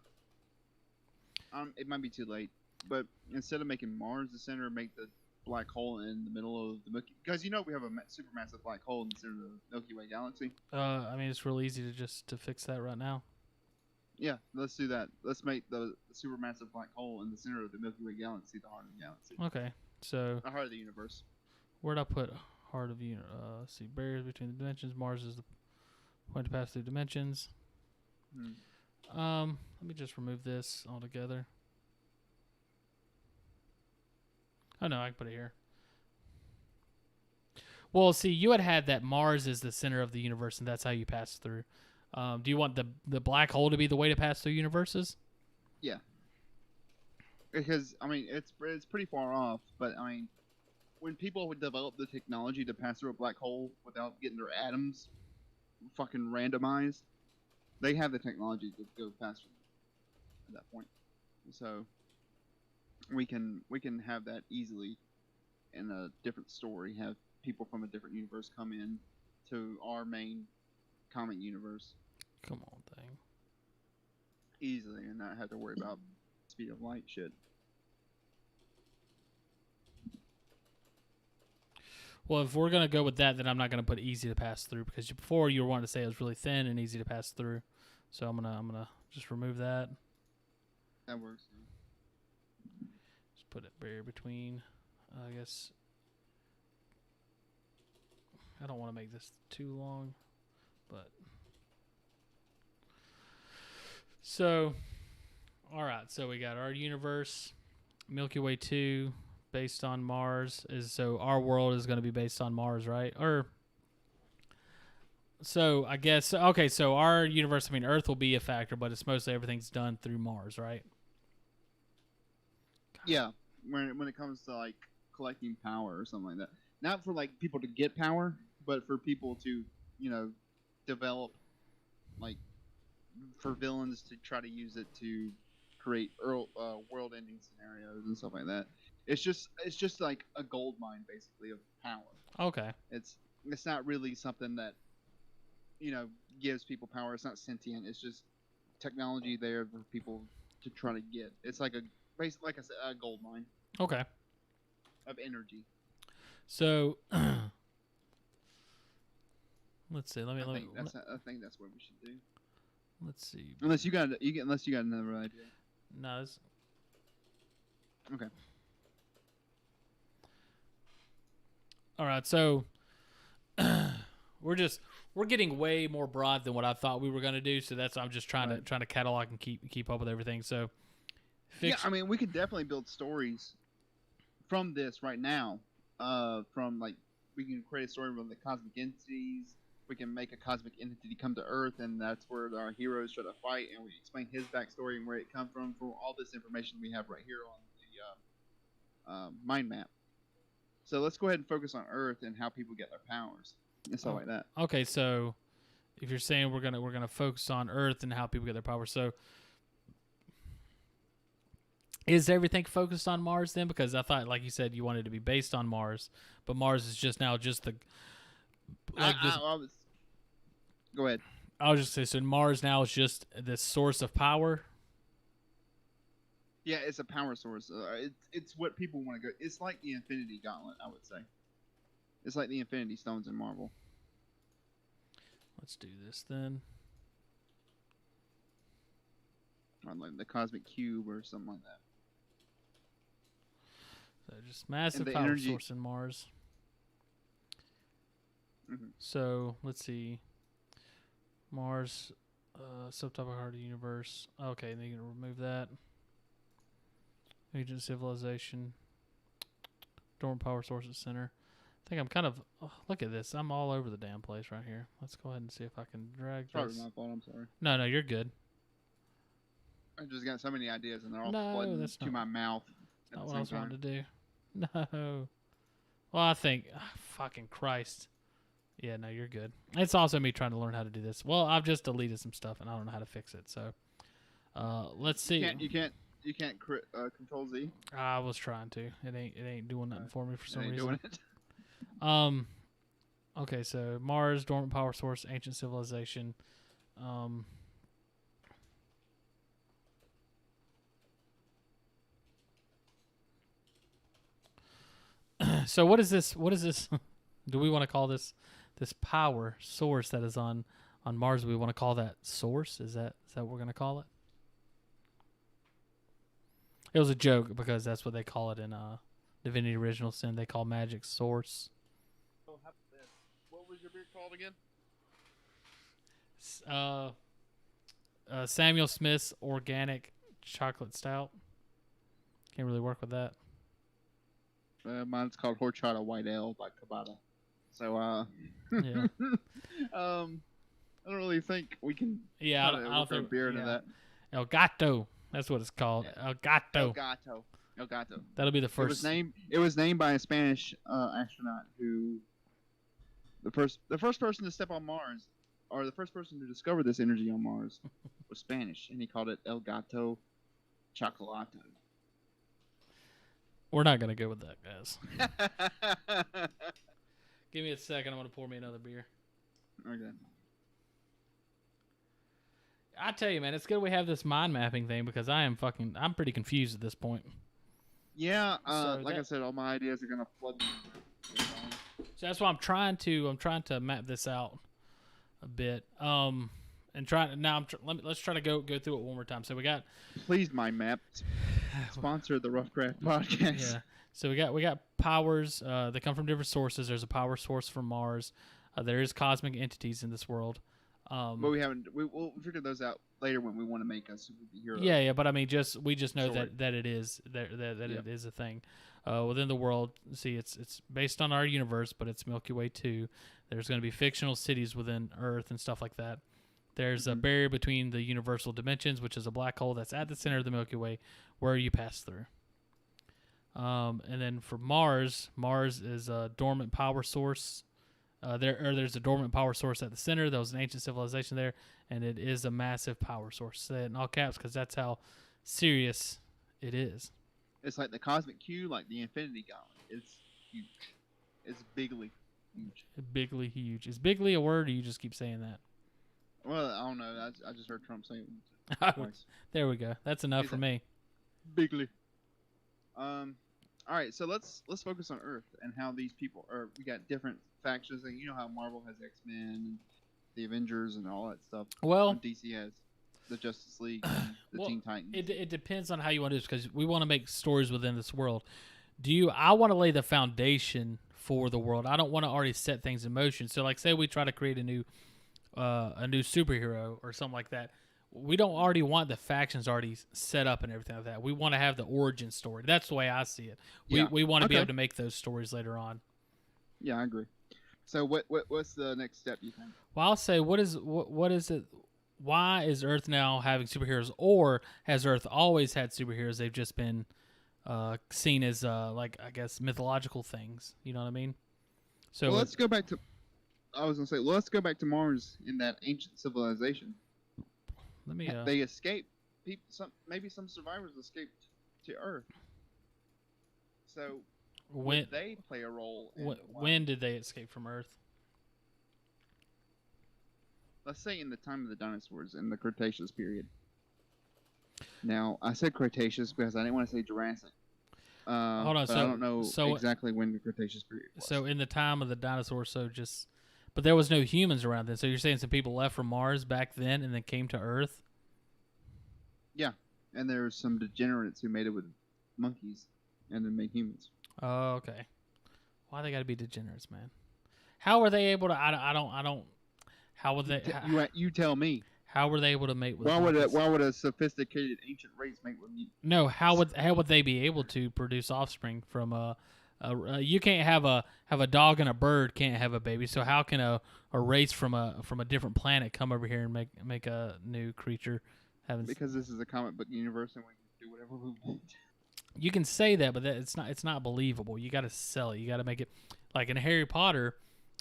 it might be too late, but instead of making Mars the center, make the black hole in the middle of the Milky, because you know we have a supermassive black hole in the center of the Milky Way galaxy. I mean, it's real easy to fix that right now. Yeah, let's do that. Let's make the supermassive black hole in the center of the Milky Way galaxy the heart of the galaxy. Okay, so the heart of the universe. Where'd I put heart of the universe? Let's see, barriers between the dimensions. Mars is the point to pass through dimensions. Let me just remove this altogether. Oh no, I can put it here. Well, see, you had that Mars is the center of the universe, and that's how you pass through. Do you want the black hole to be the way to pass through universes? Yeah. Because I mean, it's pretty far off, but I mean, when people would develop the technology to pass through a black hole without getting their atoms fucking randomized, they have the technology to go faster at that point. So we can have that easily in a different story. Have people from a different universe come in to our main comic universe. Come on, thing. Easily, and not have to worry about speed of light shit. Well, if we're gonna go with that, then I'm not gonna put easy to pass through because before you were wanting to say it was really thin and easy to pass through. So I'm gonna just remove that. That works. Just put it barrier between. I guess I don't want to make this too long, but so all right. So we got our universe, Milky Way 2. Based on Mars so our world is going to be based on Mars, right? Or so I guess okay. So our universe, I mean, Earth will be a factor, but it's mostly everything's done through Mars, right? Yeah, when it comes to like collecting power or something like that, not for like people to get power, but for people to develop like for villains to try to use it to create world-ending scenarios and stuff like that. It's just like a gold mine basically of power. Okay. It's not really something that gives people power. It's not sentient. It's just technology there for people to try to get. It's like like I said, a gold mine. Okay. Of energy. So let's see. I think that's what we should do. Let's see. Unless you got another idea. No. Okay. All right, so we're getting way more broad than what I thought we were going to do. So I'm just trying to catalog and keep up with everything. So yeah, I mean, we could definitely build stories from this right now. From like we can create a story from the cosmic entities. We can make a cosmic entity come to Earth, and that's where our heroes try to fight, and we explain his backstory and where it comes from for all this information we have right here on the mind map. So let's go ahead and focus on Earth and how people get their powers and stuff like that. Okay, so if you're saying we're gonna focus on Earth and how people get their powers, so Is everything focused on Mars then? Because I thought, like you said, you wanted to be based on Mars, but Mars is just now just the like this. I was. Go ahead. I was just saying, so Mars now is just the source of power. Yeah, it's a power source. It's what people want to go. It's like the Infinity Gauntlet, I would say. It's like the Infinity Stones in Marvel. Let's do this then. Or like the Cosmic Cube or something like that. So just massive the power energy- source in Mars. Mhm. So let's see. Mars, subtopic heart of the universe. Okay, then you can remove that. Ancient civilization. Dormant power source at center. I think I'm kind of. Oh, look at this. I'm all over the damn place right here. Let's go ahead and see if I can drag It's probably this. my fault. I'm sorry. No, you're good. I just got so many ideas and they're all No, flooding that's to not- my mouth. At Not the what I same was time. wanting to do. No. Well, I think. Fucking Christ. Yeah, no, you're good. It's also me trying to learn how to do this. Well, I've just deleted some stuff and I don't know how to fix it. So, let's see. You can't control Z. I was trying to. It ain't doing nothing for me for some It ain't reason. doing it. Okay, so Mars, dormant power source, ancient civilization. So what is this? What is this? Do we want to call this power source that is on Mars? Do we want to call that source? Is that what we're gonna call it? It was a joke because that's what they call it in Divinity Original Sin. They call magic source. What was your beer called again? Samuel Smith's organic chocolate stout. Can't really work with that. Mine's called Horchata White Ale by Cabata. So, Yeah. I don't really think we can. Yeah, I try to don't work our think beer into that. El Gato. That's what it's called. Yeah. El Gato. El Gato. That'll be the first. It was named by a Spanish astronaut who the first person to step on Mars, or the first person to discover this energy on Mars, was Spanish, and he called it El Gato Chocolato. We're not gonna go with that, guys. Give me a second. I'm gonna pour me another beer. Okay. I tell you, man, it's good we have this mind mapping thing because I'm pretty confused at this point. Yeah, So like I that- said, all my ideas are gonna flood. So that's why I'm trying to map this out a bit. And trying now. Let's try to go through it one more time. So we got. Please, my map sponsor the Rough Craft podcast. Yeah. So we got powers. They come from different sources. There's a power source from Mars. There is cosmic entities in this world. But we haven't. We'll figure those out later when we want to make a superhero. Yeah. But I mean, we just know Story. that it is that Yeah. it is a thing within the world. See, it's based on our universe, but it's Milky Way too. There's going to be fictional cities within Earth and stuff like that. There's a barrier between the universal dimensions, which is a black hole that's at the center of the Milky Way, where you pass through. And then for Mars is a dormant power source. There's a dormant power source at the center. There was an ancient civilization there, and it is a massive power source. Say it in all caps because that's how serious it is. It's like the Cosmic Q, like the Infinity Gauntlet. It's huge. It's bigly huge. Bigly huge. Is bigly a word, or you just keep saying that? Well, I don't know. I just heard Trump say it twice. There we go. That's enough for me. Bigly. All right, so let's focus on Earth and how these people are. We got different factions, and you know how Marvel has X-Men and the Avengers and all that stuff. Well, And DC has the Justice League, and the Teen Titans. It depends on how you want to do this because we want to make stories within this world. I want to lay the foundation for the world. I don't want to already set things in motion. So, like, say we try to create a new superhero or something like that. We don't already want the factions already set up and everything like that. We want to have the origin story. That's the way I see it. Yeah. We want to be Okay. able to make those stories later on. Yeah, I agree. So what's the next step you think? Well, I'll say, what is it? Why is Earth now having superheroes, or has Earth always had superheroes? They've just been seen as like, I guess, mythological things. You know what I mean? So Well, let's go back to. I was gonna say, let's go back to Mars in that ancient civilization. let me. They escaped. Maybe some survivors escaped to Earth. So When would they play a role in when did they escape from Earth? let's say in the time of the dinosaurs in the Cretaceous period. Now I said Cretaceous because I didn't want to say Jurassic. Hold on, but I don't know exactly when the Cretaceous period was. So in the time of the dinosaurs, but there was no humans around then. So you're saying some people left from Mars back then and then came to Earth? Yeah, and there were some degenerates who made it with monkeys and then made humans. Oh, okay. Why they got to be degenerates, man? How were they able to? I don't. How would they? You tell me. How were they able to mate with? Why would a sophisticated ancient race mate with mutants? No, how would they be able to produce offspring from you can't have a dog and a bird can't have a baby. So how can a race from a different planet come over here and make a new creature? Because this is a comic book universe and we can do whatever we want. You can say that, but it's not believable. You got to sell it. You got to make it like in Harry Potter,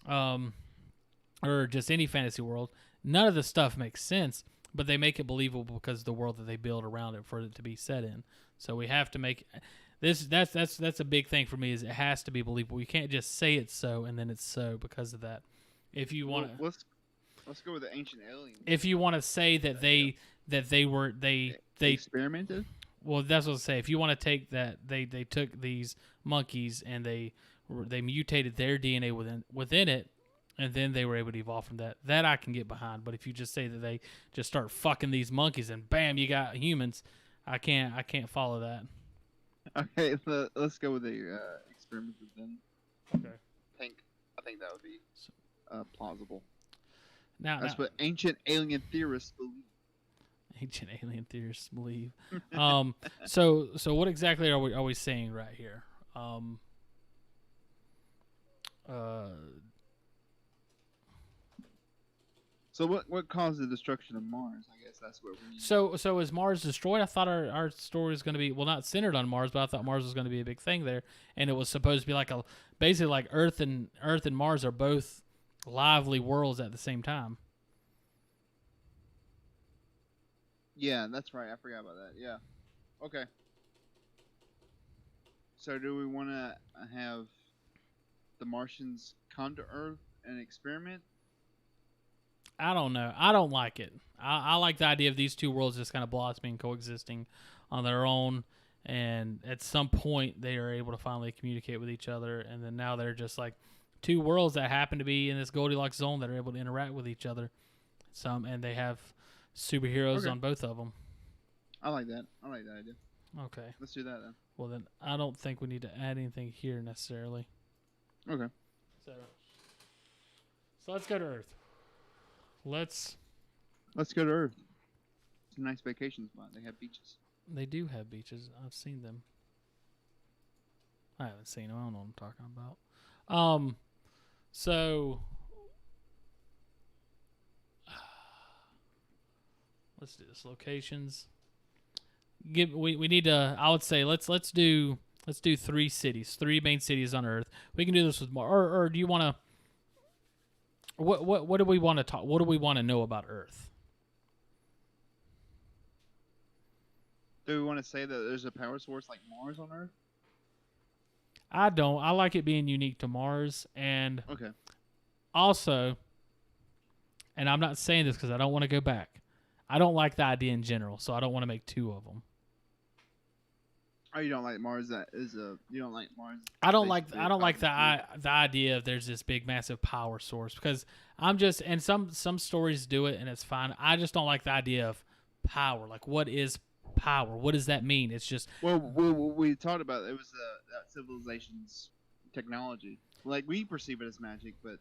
or just any fantasy world. None of the stuff makes sense, but they make it believable because of the world that they build around it for it to be set in. So we have to make this. That's a big thing for me. Is it has to be believable. You can't just say it's so and then it's so because of that. If you want to, let's go with the ancient aliens. If you want to say that they experimented. Well, that's what I say. If you want to take that, they took these monkeys and they mutated their DNA within it, and then they were able to evolve from that. That I can get behind. But if you just say that they just start fucking these monkeys and bam, you got humans, I can't follow that. Okay, let's go with the experimented then. Okay. I think that would be plausible. That's what ancient alien theorists believe. Ancient alien theorists believe. So what exactly are we saying right here? So what caused the destruction of Mars? I guess that's what we need. So is Mars destroyed? I thought our story was going to be not centered on Mars, but I thought Mars was going to be a big thing there, and it was supposed to be basically like Earth and Mars are both lively worlds at the same time. Yeah, that's right. I forgot about that. Yeah. Okay. So do we want to have the Martians come to Earth and experiment? I don't know. I don't like it. I like the idea of these two worlds just kind of blossoming, coexisting on their own, and at some point they are able to finally communicate with each other, and then now they're just like two worlds that happen to be in this Goldilocks zone that are able to interact with each other. And they have superheroes on both of them. I like that. I like that idea. Okay. Let's do that then. Well, then I don't think we need to add anything here necessarily. Okay. So let's go to Earth. Let's go to Earth. It's a nice vacation spot. They have beaches. They do have beaches. I've seen them. I haven't seen them. I don't know what I'm talking about. So let's do this. Locations. We need to. I would say let's do 3 cities, 3 main cities on Earth. We can do this with more. Or do you want to? What do we want to talk? What do we want to know about Earth? Do we want to say that there's a power source like Mars on Earth? I don't. I like it being unique to Mars, and okay. Also, and I'm not saying this because I don't want to go back. I don't like the idea in general, so I don't want to make 2 of them. Oh, you don't like Mars? You don't like Mars? I don't like the idea of there's this big massive power source because and some stories do it and it's fine. I just don't like the idea of power. Like, what is power? What does that mean? It's just we talked about it was that civilization's technology. Like, we perceive it as magic, but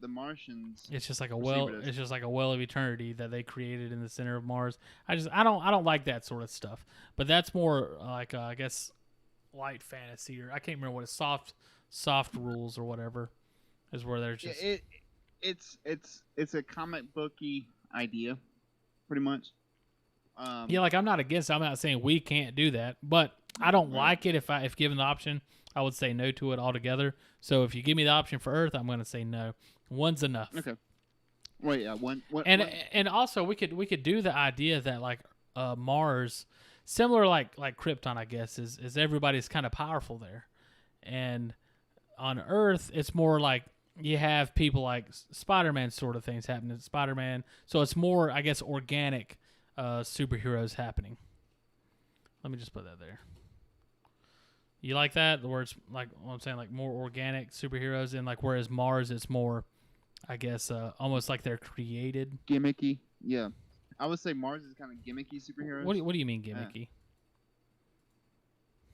the Martians. It's just like a well. It's just like a well of eternity that they created in the center of Mars. I don't like that sort of stuff. But that's more like I guess light fantasy, or I can't remember what it's soft rules or whatever is where they're just. It's a comic booky idea, pretty much. Yeah, like I'm not against it. I'm not saying we can't do that, but I don't like it. If given the option, I would say no to it altogether. So if you give me the option for Earth, I'm going to say no. One's enough. Okay. Wait, yeah, one. And also we could do the idea that like Mars, similar like Krypton, I guess, is everybody's kind of powerful there, and on Earth it's more like you have people like Spider-Man sort of things happening. Spider-Man, so it's more, I guess, organic superheroes happening. Let me just put that there. You like that? The words like what I'm saying, like more organic superheroes, and like whereas Mars, it's more, I guess, almost like they're created. Gimmicky. Yeah. I would say Mars is kind of gimmicky superheroes. What do you mean gimmicky?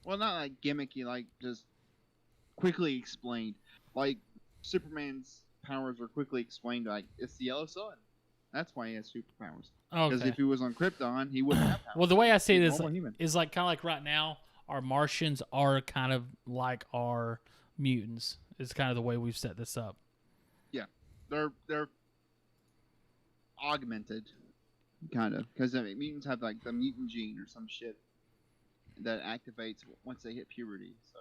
Well, not like gimmicky, like just quickly explained. Like Superman's powers are quickly explained. Like it's the yellow sun. That's why he has superpowers. Because Okay. if he was on Krypton, he wouldn't have powers. Well, the way I see He's a this normal human. is like kind of like right now, our Martians are kind of like our mutants. Is kind of the way we've set this up. Yeah, they're augmented, kind of, because mutants have like the mutant gene or some shit that activates once they hit puberty. So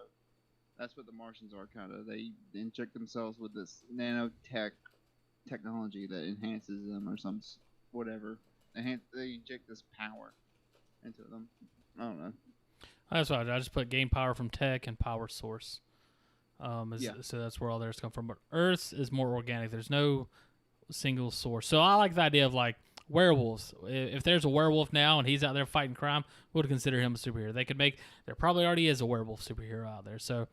that's what the Martians are, kind of. They inject themselves with this nanotech technology that enhances them or some whatever. They inject this power into them. I don't know. That's why I just put gain power from tech and power source. Yeah. So that's where all theirs come from. But Earth's is more organic. There's no single source. So I like the idea of like werewolves. If there's a werewolf now and he's out there fighting crime, we would consider him a superhero. They could make. There probably already is a werewolf superhero out there. So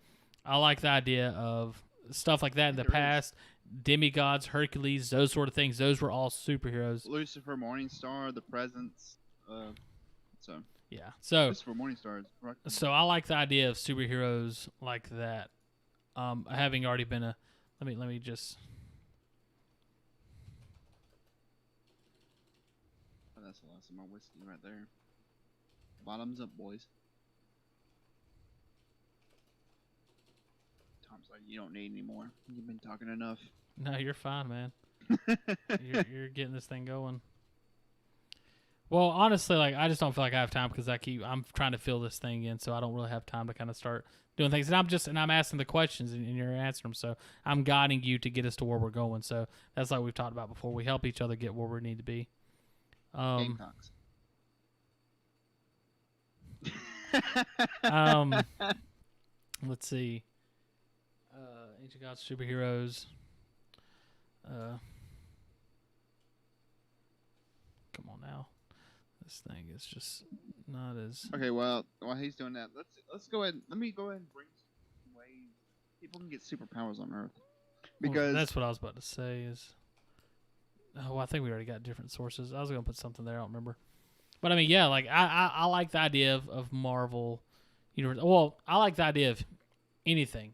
I like the idea of stuff like that in the past. Demigods, Hercules, those sort of things. Those were all superheroes. Lucifer, Morningstar, the Presence. So yeah. So Lucifer, Morningstar is correct. So I like the idea of superheroes like that. Having already been a, let me just. Oh, that's the last of my whiskey right there. Bottoms up, boys. Tom's like, you don't need any more. You've been talking enough. No, you're fine, man. you're getting this thing going. Well, honestly, like I just don't feel like I have time because I'm trying to fill this thing in, so I don't really have time to kind of start doing things. And I'm asking the questions and you're answering them, so I'm guiding you to get us to where we're going. So that's like we've talked about before. We help each other get where we need to be. Gamecocks. Let's see. Ancient gods, superheroes. Come on now. This thing is just not as. Okay, well, while he's doing that, let's go ahead. Let me go ahead and bring some ways people can get superpowers on Earth. Because that's what I was about to say. Is I think we already got different sources. I was gonna put something there. I don't remember. But I mean, yeah, like I like the idea of Marvel universe. Well, I like the idea of anything,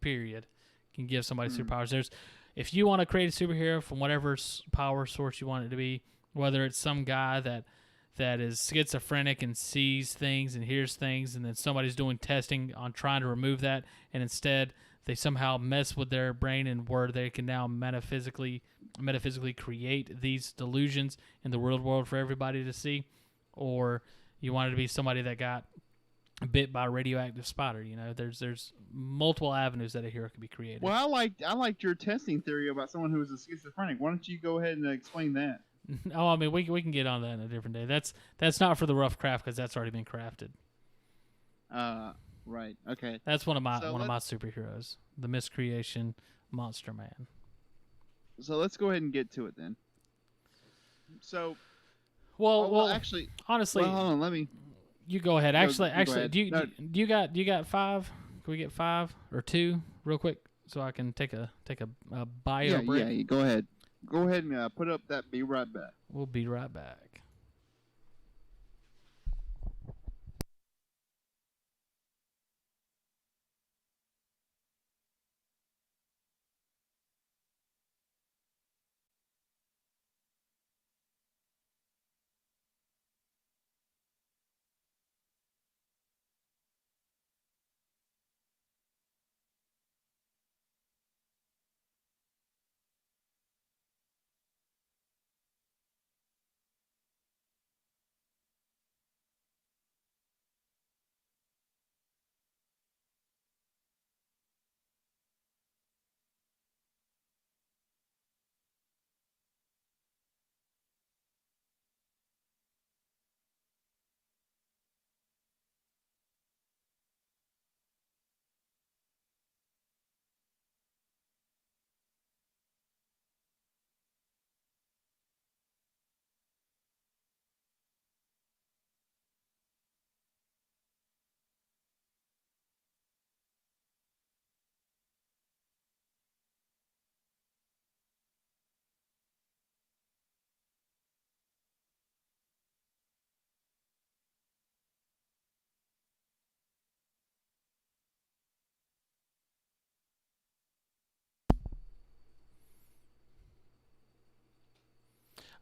period, can give somebody superpowers. If you want to create a superhero from whatever power source you want it to be, whether it's some guy that is schizophrenic and sees things and hears things, and then somebody's doing testing on trying to remove that, and instead they somehow mess with their brain and where they can now metaphysically create these delusions in the real world for everybody to see, or you want it to be somebody that got bit by a radioactive spider. You know, there's multiple avenues that a hero could be created. Well, I liked your testing theory about someone who was a schizophrenic. Why don't you go ahead and explain that? Oh, I mean, we can get on that in a different day. That's not for the rough craft because that's already been crafted. Right. Okay. That's one of my superheroes, the miscreation Monster Man. So let's go ahead and get to it then. So, well, actually, honestly, hold on, let me. You go ahead. Actually, go ahead. do you got 5? Can we get 5 or 2 real quick so I can take a bio break? Yeah. Go ahead. Go ahead and put up that. Be right back. We'll be right back.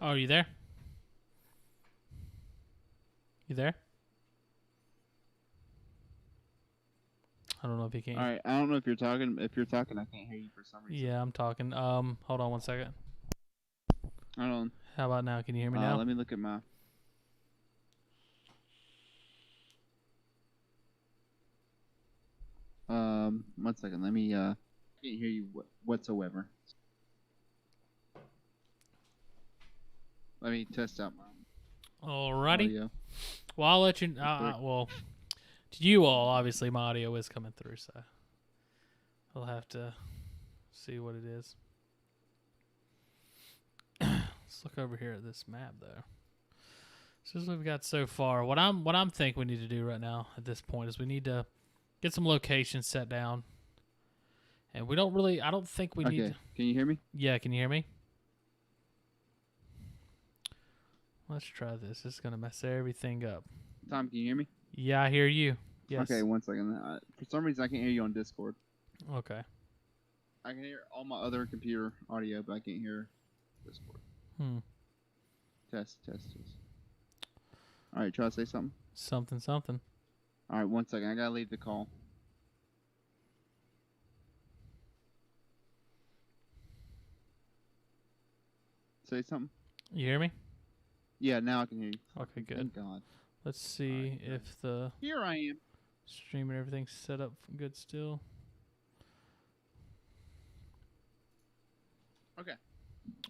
Oh, are you there? You there? I don't know if you can. All right. I don't know if you're talking. If you're talking, I can't hear you for some reason. Yeah, I'm talking. Hold on one second. Hold on. How about now? Can you hear me now? Let me look at my. 1 second. Let me. Can't hear you whatsoever. Let me test out my Alrighty. audio. Well, I'll let you. Well, to you all, obviously, my audio is coming through, so I'll have to see what it is. Let's look over here at this map, though. So what we've got so far. What I'm thinking we need to do right now at this point is we need to get some locations set down, and we don't really. I don't think we need. Okay. Can you hear me? Yeah, can you hear me? Let's try this. This is gonna mess everything up. Tom, can you hear me? Yeah, I hear you. Yes. Okay, 1 second. For some reason, I can't hear you on Discord. Okay. I can hear all my other computer audio, but I can't hear Discord. Test. All right, try to say something. Something. All right, 1 second. I gotta leave the call. Say something. You hear me? Yeah, now I can hear you. Okay, good. Thank God. Let's see Alright, if the Here I am. stream and everything's set up good still. Okay.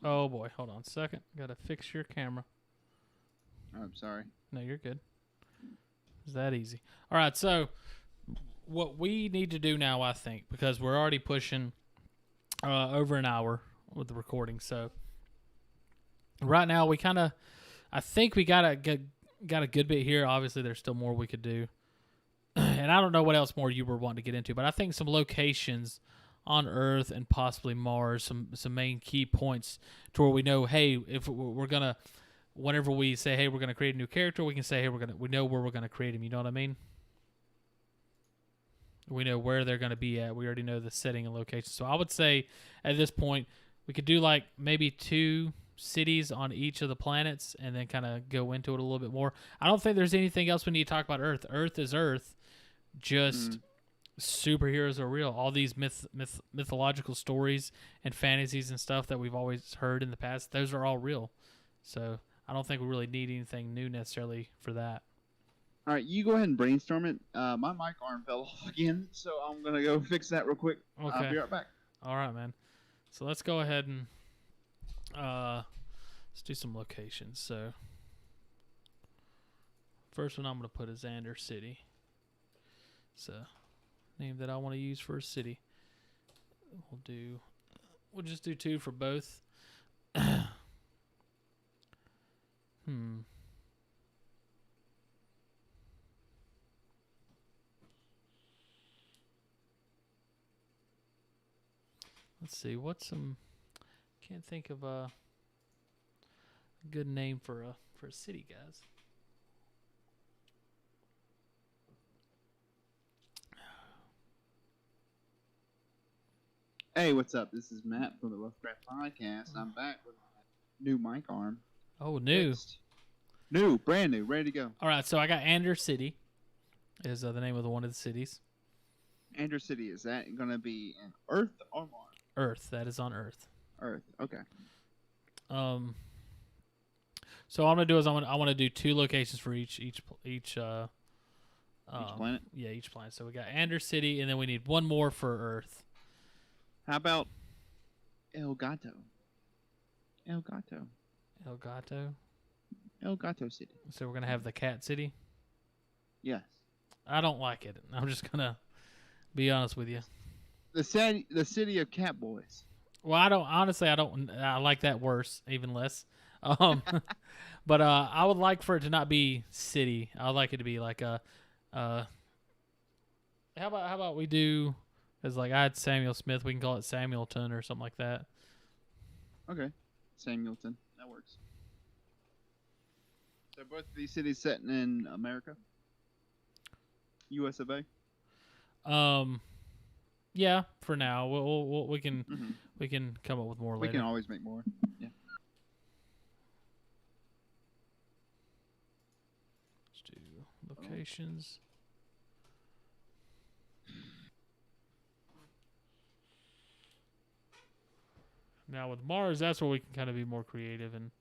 Oh boy, hold on a second. Gotta fix your camera. Oh, I'm sorry. No, you're good. It's that easy. All right, so what we need to do now, I think, because we're already pushing over an hour with the recording, so right now we kind of, I think we got a good bit here. Obviously, there's still more we could do, and I don't know what else more you were wanting to get into, but I think some locations on Earth and possibly Mars, some main key points to where we know, hey, if we're gonna, whenever we say, hey, we're gonna create a new character, we can say, hey, we know where we're gonna create him. You know what I mean? We know where they're gonna be at. We already know the setting and location. So I would say at this point we could do like maybe 2 cities on each of the planets and then kind of go into it a little bit more. I don't think there's anything else we need to talk about Earth. Earth is Earth. Just superheroes are real. All these mythological stories and fantasies and stuff that we've always heard in the past, those are all real. So I don't think we really need anything new necessarily for that. All right, you go ahead and brainstorm it. My mic arm fell off again, so I'm gonna go fix that real quick. Okay. I'll be right back. All right, man. So let's go ahead and let's do some locations. So first one I'm gonna put is Xander City. So name that I want to use for a city. We'll just do 2 for both. Let's see, can't think of a good name for a city, guys. Hey, what's up? This is Matt from the Roughcraft Podcast. I'm back with my new mic arm. Oh, new. Brand new, ready to go. All right, so I got Xander City is the name of one of the cities. Xander City, is that going to be in Earth or Mars? Earth, that is on Earth. Earth, okay. So what I'm gonna do is I want to do 2 locations for each planet? Yeah, each planet. So we got Xander City, and then we need 1 more for Earth. How about El Gato? El Gato City. So we're gonna have the Cat City. Yes. I don't like it. I'm just gonna be honest with you. The city of cat boys. Well, I like that worse, even less. But I would like for it to not be city. I would like it to be like a how about we do, as like I had Samuel Smith, we can call it Samuelton or something like that. Okay. Samuelton. That works. So both of these cities set in America? US of A? Yeah, for now. We can come up with more later. We can always make more. Yeah. locations. Now with Mars, that's where we can kind of be more creative and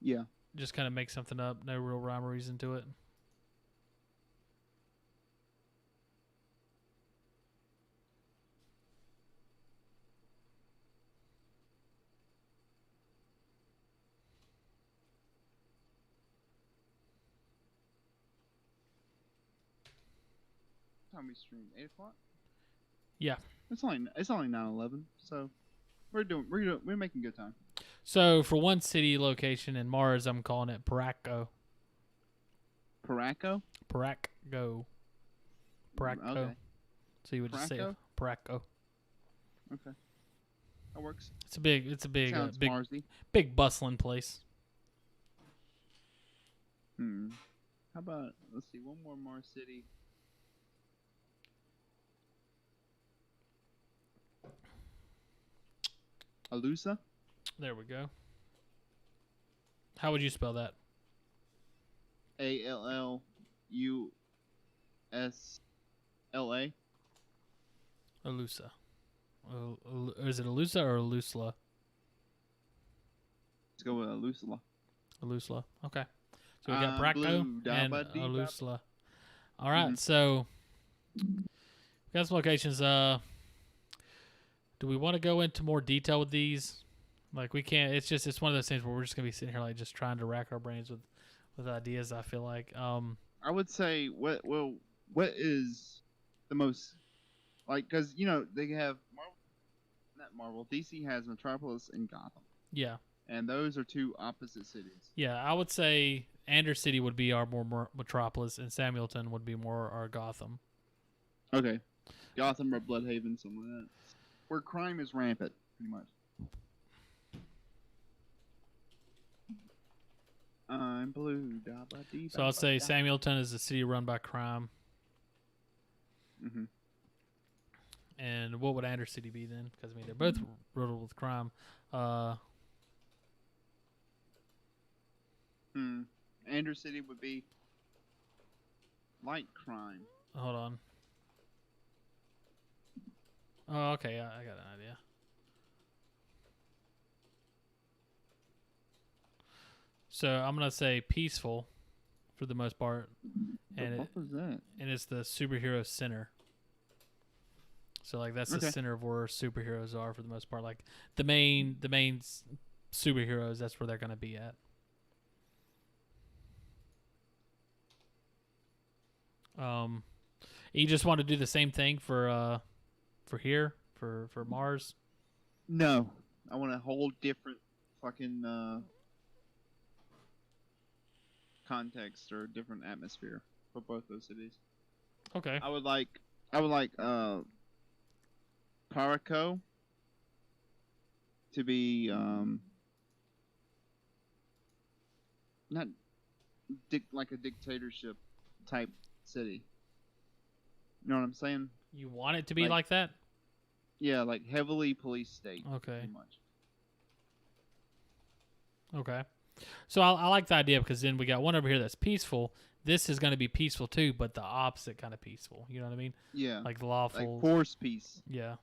Yeah. just kind of make something up. No real rhyme or reason to it. Time we stream 8 o'clock. Yeah. It's only 9:11, so we're making good time. So for one city location in Mars, I'm calling it Paracco. Paracco. Paracco. Paracco. Okay. So you would just say Paracco? Paracco. Okay. That works. It's a big, Sounds big, Marsy. big bustling place. How about let's see, one more Mars city. Alusa. There we go. How would you spell that? ALLUSLA. Alusa. Is it Alusa or Alusla? Let's go with Alusla. Alusla. Okay. So we got Paracco and Alusla. All right. Mm-hmm. So we got some locations. Do we want to go into more detail with these? Like we can't. It's one of those things where we're just gonna be sitting here like just trying to rack our brains with ideas. I feel like. I would say what is the most like because they have Marvel. DC has Metropolis and Gotham. Yeah. And those are two opposite cities. Yeah, I would say Anders City would be our more Metropolis, and Samuelton would be more our Gotham. Okay. Gotham or Bloodhaven, something like that. Where crime is rampant, pretty much. I'm blue. So I'll say Samuelton is a city run by crime. Mm-hmm. And what would Anders City be then? Because, I mean, they're both riddled with crime. Anders City would be light crime. Hold on. Oh, okay. I got an idea. So I'm going to say peaceful for the most part. And what was that? And it's the superhero center. So, like, that's the center of where superheroes are for the most part. Like, the main superheroes, that's where they're going to be at. You just want to do the same thing for here for Mars? No, I want a whole different fucking context or different atmosphere for both those cities. Okay. I would like Paraco to be not like a dictatorship type city. You know what I'm saying? You want it to be like that? Yeah, like heavily police state. Okay. Pretty much. Okay. So I like the idea because then we got one over here that's peaceful. This is going to be peaceful too, but the opposite kind of peaceful. You know what I mean? Yeah. Like lawful. Like force peace. Yeah.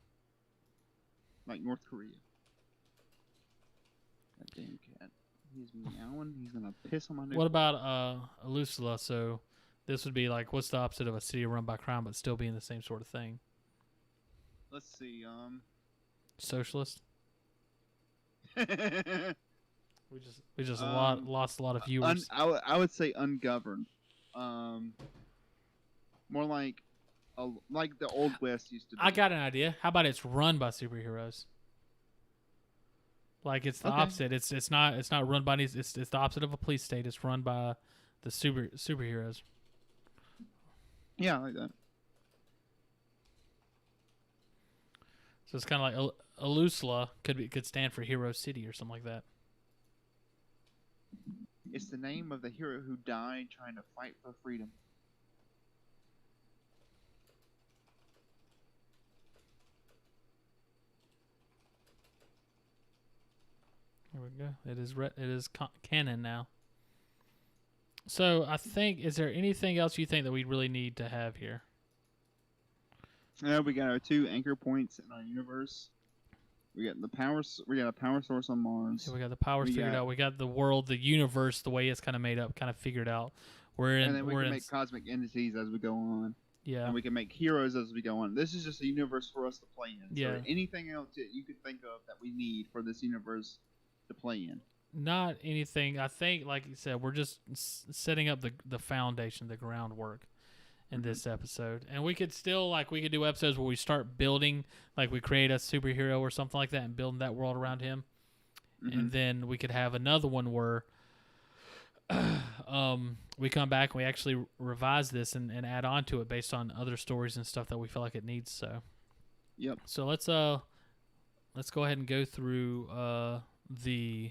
Like North Korea. That damn cat. He's meowing. He's going to piss on my new. What about Alusla? So this would be like, what's the opposite of a city run by crime but still being the same sort of thing? Let's see. Socialist. We just lost a lot of viewers. I would say ungoverned. More like the old West used to be. I got an idea. How about it's run by superheroes? Like it's the opposite. It's not run by any. It's the opposite of a police state. It's run by the superheroes. Yeah, I like that. So it's kind of like Alusla could stand for Hero City or something like that. It's the name of the hero who died trying to fight for freedom. There we go. It is canon now. So I think, is there anything else you think that we really need to have here? We got our 2 anchor points in our universe. We got the power. We got a power source on Mars. Yeah, we got the powers We figured got, out. We got the world, the universe, the way it's kind of made up, kind of figured out. We're in. and then we We're can in. make cosmic entities as we go on, Yeah. and we can make heroes as we go on. This is just a universe for us to play in. Yeah. So anything else that you could think of that we need for this universe to play in? Not anything. I think, like you said, we're just setting up the foundation, the groundwork in this episode. And we could still, like, we could do episodes where we start building, like we create a superhero or something like that and building that world around him. And then we could have another one where we come back and we actually revise this and add on to it based on other stories and stuff that we feel like it needs. So, Yep. So let's go ahead and go through the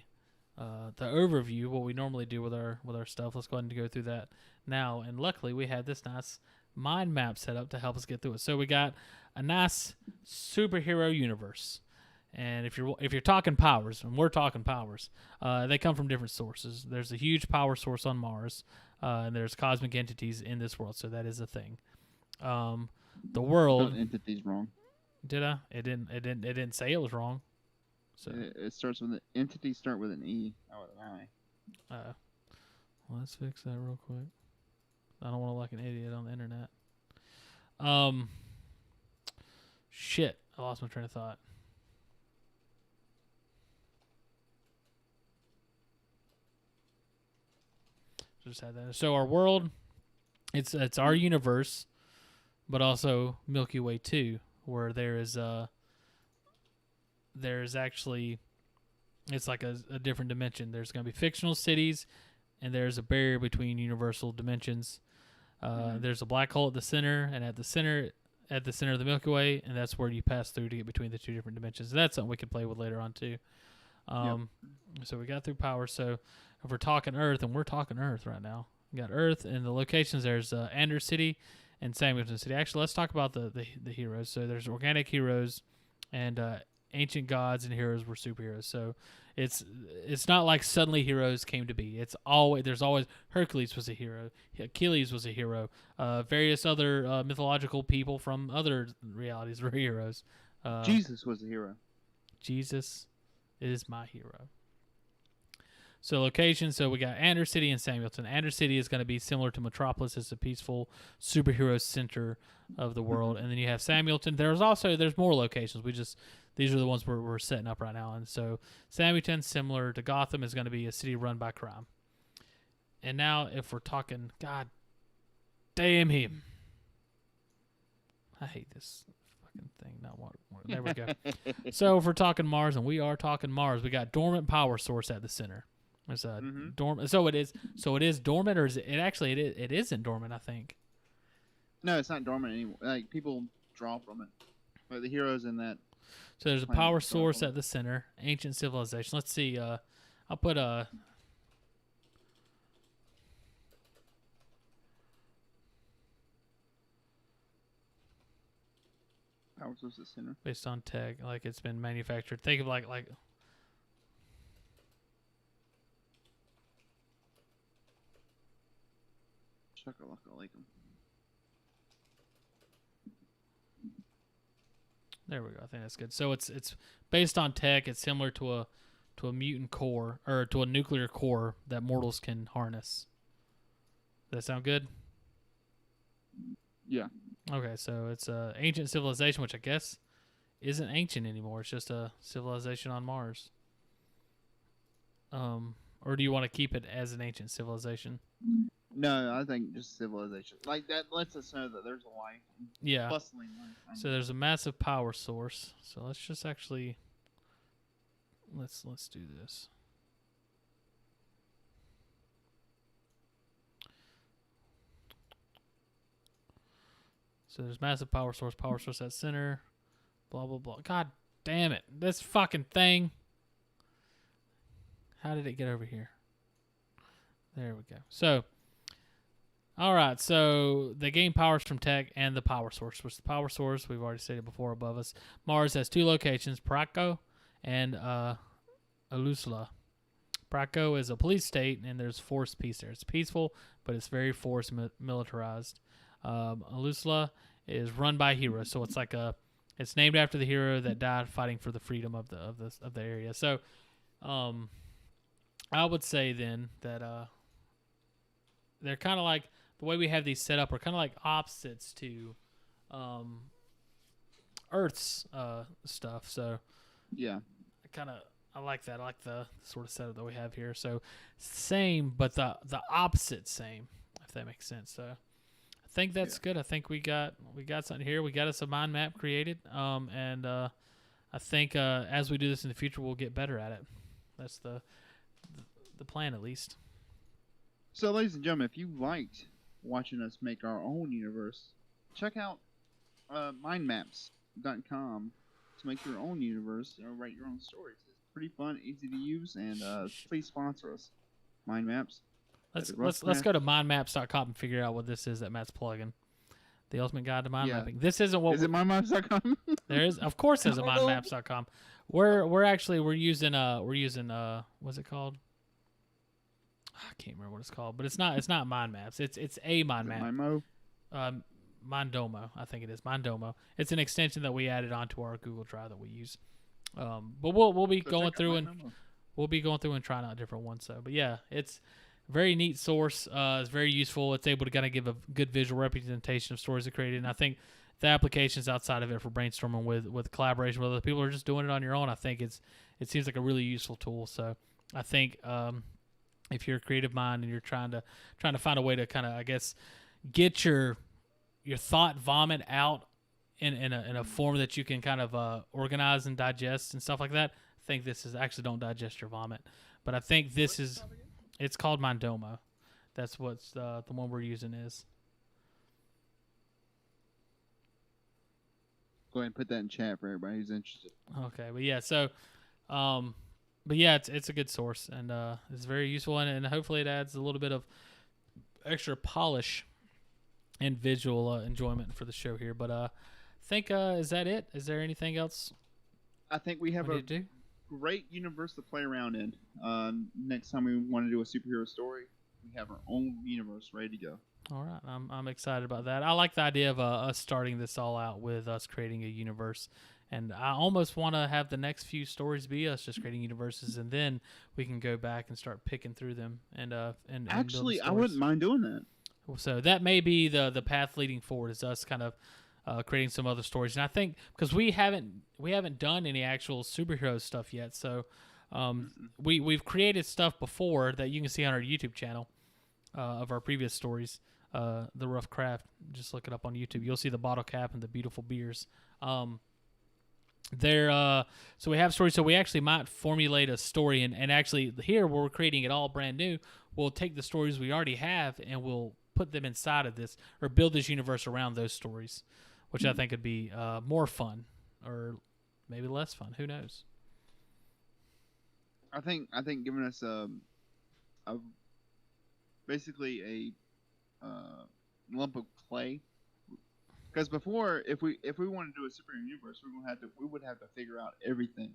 overview, what we normally do with our stuff. Let's go ahead and go through that now. And luckily, we had this nice mind map set up to help us get through it. So we got a nice superhero universe. And if you're talking powers, and we're talking powers, they come from different sources. There's a huge power source on Mars, and there's cosmic entities in this world. So that is a thing. The world. No, entity's wrong. Did I? It didn't say it was wrong. So it starts with entities start with an E, not with an I. Well, let's fix that real quick. I don't want to look like an idiot on the internet. Shit, I lost my train of thought. Just had that. So our world, it's our universe, but also Milky Way 2, where there's actually, it's like a different dimension. There's going to be fictional cities, and there's a barrier between universal dimensions. There's a black hole at the center, and at the center of the Milky Way, and that's where you pass through to get between the 2 different dimensions. And that's something we can play with later on too. So we got through power. So if we're talking Earth, and we're talking Earth right now, we got Earth, and the locations. There's Ander City and Samuelton City. Actually, let's talk about the heroes. So there's organic heroes, and ancient gods and heroes were superheroes. So it's not like suddenly heroes came to be. There's always Hercules was a hero, Achilles was a hero, various other mythological people from other realities were heroes. Jesus was a hero. Jesus is my hero. So location, so we got Ander City and Samuelton. Ander City is going to be similar to Metropolis. It's a peaceful superhero center of the world. And then you have Samuelton. There's more locations. These are the ones we're setting up right now. And so Samuelton, similar to Gotham, is going to be a city run by crime. And now if we're talking, God damn him. I hate this fucking thing. Not what. There we go. So if we're talking Mars, and we are talking Mars, we got dormant power source at the center. There's a dormant. So it is dormant, or is it actually it isn't dormant, I think. No, it's not dormant anymore. Like, people draw from it. Like the heroes in that. So there's a power source at the center. Ancient civilization. Let's see. I'll put a. Power source at center. Based on tech, like it's been manufactured. Think of like. There we go. I think that's good. So it's based on tech. It's similar to a mutant core, or to a nuclear core that mortals can harness. Does that sound good? Yeah. Okay, so it's a ancient civilization, which I guess isn't ancient anymore. It's just a civilization on Mars. Or do you want to keep it as an ancient civilization? No, I think just civilization. Like, that lets us know that there's a life. Yeah. Bustling life. So there's a massive power source. So let's just actually let's do this. So there's massive power source at center, blah blah blah. God damn it. This fucking thing. How did it get over here? There we go. So all right, so they gain powers from tech and the power source. Which the power source, we've already stated before above us. Mars has 2 locations, Praco and Alusla. Praco is a police state, and there's forced peace there. It's peaceful, but it's very forced militarized. Alusla is run by heroes, so it's like it's named after the hero that died fighting for the freedom of the area. So, I would say then that they're kind of like the way we have these set up are kind of like opposites to Earth's stuff. So Yeah. I like that. I like the sort of setup that we have here. So same, but the opposite same, if that makes sense. So I think that's good. I think we got something here. We got us a mind map created. And I think as we do this in the future, we'll get better at it. That's the plan, at least. So, ladies and gentlemen, if you liked watching us make our own universe, check out mindmaps.com to make your own universe or write your own stories. It's pretty fun, easy to use, and please sponsor us. Mind Maps. Let's go to mindmaps.com and figure out what this is that Matt's plugging. The ultimate guide to mind mapping. This isn't what is it mindmaps.com? There is, of course, there's a mindmaps.com. We're using what's it called? I can't remember what it's called, but it's not mind maps. It's a mind map. Mimo? Mondomo, I think it is. Mondomo. It's an extension that we added onto our Google Drive that we use. But we'll be going through and trying out different ones. So, but yeah, it's a very neat source. It's very useful. It's able to kind of give a good visual representation of stories it created. And I think the applications outside of it for brainstorming with collaboration with other people or just doing it on your own, I think it seems like a really useful tool. So I think if you're a creative mind and you're trying to find a way to kind of, I guess, get your thought vomit out in a form that you can kind of organize and digest and stuff like that, I think this is actually don't digest your vomit. But I think it's called Mondomo. That's what's the one we're using is. Go ahead and put that in chat for everybody who's interested. Okay, but yeah, so, but yeah, it's a good source and it's very useful and hopefully it adds a little bit of extra polish and visual enjoyment for the show here. But I think is that it? Is there anything else? I think we have a great universe to play around in. Next time we want to do a superhero story, we have our own universe ready to go. All right, I'm excited about that. I like the idea of us starting this all out with us creating a universe, and I almost want to have the next few stories be us just creating universes, and then we can go back and start picking through them. And actually, I wouldn't mind doing that. So that may be the path leading forward is us kind of creating some other stories, and I think because we haven't done any actual superhero stuff yet, so we've created stuff before that you can see on our YouTube channel of our previous stories. The Rough Craft, just look it up on YouTube. You'll see the bottle cap and the beautiful beers. So we have stories. So we actually might formulate a story, and actually here where we're creating it all brand new, we'll take the stories we already have and we'll put them inside of this or build this universe around those stories, which I think would be more fun or maybe less fun. Who knows? I think giving us basically a lump of clay, because before if we want to do a superhero universe, we would have to figure out everything,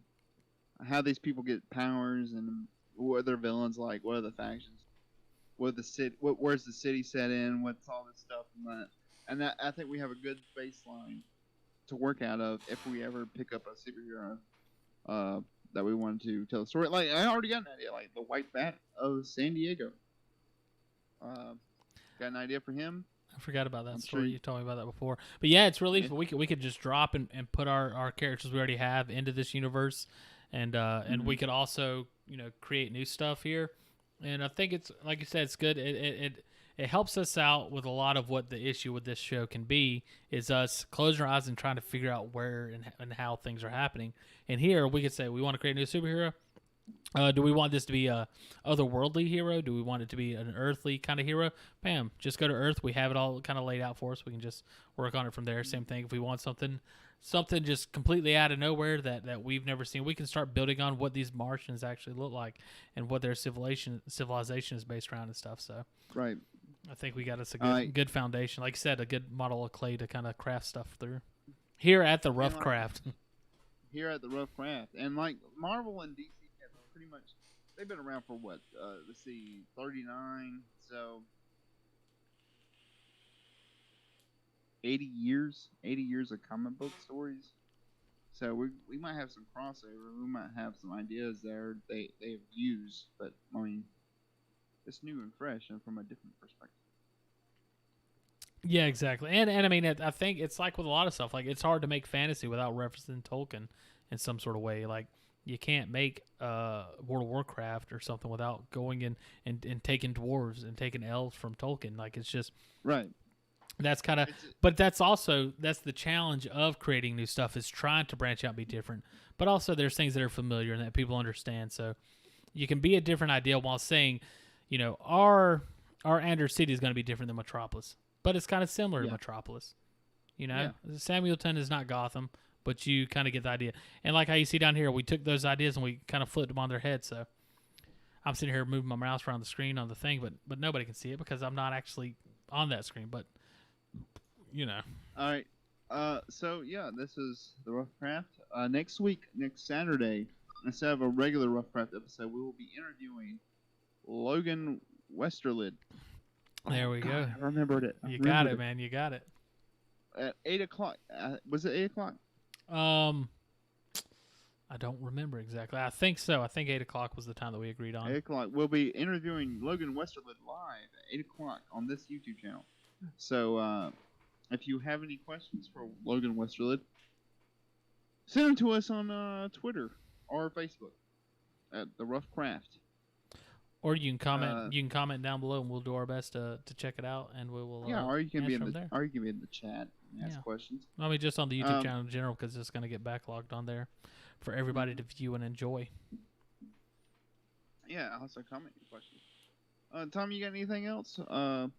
how these people get powers and what are their villains like, what are the factions, where's the city set in, what's all this stuff and that I think we have a good baseline to work out of if we ever pick up a superhero that we wanted to tell a story. Like I already got an idea, like the White Bat of San Diego. Got an idea for him? I forgot about that story. You told me about that before. But yeah, it's really we could just drop and put our characters we already have into this universe, and we could also create new stuff here. And I think it's like you said, it's good. It helps us out with a lot of what the issue with this show can be is us closing our eyes and trying to figure out where and how things are happening. And here we could say we want to create a new superhero. Do we want this to be a otherworldly hero? Do we want it to be an earthly kind of hero? Bam, just go to Earth. We have it all kind of laid out for us. We can just work on it from there. Same thing. If we want something just completely out of nowhere that we've never seen, we can start building on what these Martians actually look like and what their civilization is based around and stuff. So right, I think we got us a good foundation. Like I said, a good model of clay to kind of craft stuff through. Here at the Rough Craft. Here at the Rough Craft. And like Marvel and DC pretty much, they've been around for what? Let's see, 39. So 80 years. 80 years of comic book stories. So we might have some crossover. We might have some ideas there they have used, but I mean, it's new and fresh and from a different perspective. Yeah, exactly. And I mean, I think it's like with a lot of stuff. Like, it's hard to make fantasy without referencing Tolkien in some sort of way. Like, you can't make World of Warcraft or something without going in and taking dwarves and taking elves from Tolkien. Like, it's just Right. that's kind of, but that's the challenge of creating new stuff, is trying to branch out and be different. But also, there's things that are familiar and that people understand. So you can be a different idea while saying, our Andrew City is going to be different than Metropolis, but it's kind of similar to Metropolis. Samuelton is not Gotham, but you kind of get the idea. And like how you see down here, we took those ideas and we kind of flipped them on their head. So I'm sitting here moving my mouse around the screen on the thing, but nobody can see it because I'm not actually on that screen. But All right. So yeah, this is the Rough Craft. Next week, next Saturday, instead of a regular Rough Craft episode, we will be interviewing Logan Westerlid. There we go. I remembered it. You got it, man. You got it. At 8:00. Was it 8:00? I don't remember exactly. I think so. I think 8:00 was the time that we agreed on. 8:00. We'll be interviewing Logan Westerlid live at 8:00 on this YouTube channel. So if you have any questions for Logan Westerlid, send them to us on Twitter or Facebook at The Rough Craft. Or you can comment. You can comment down below, and we'll do our best to check it out, and we will. Or you can be in there. or you can be in the chat and ask questions. I mean, just on the YouTube channel in general, because it's going to get backlogged on there for everybody to view and enjoy. Yeah, also comment your questions. Tom, you got anything else?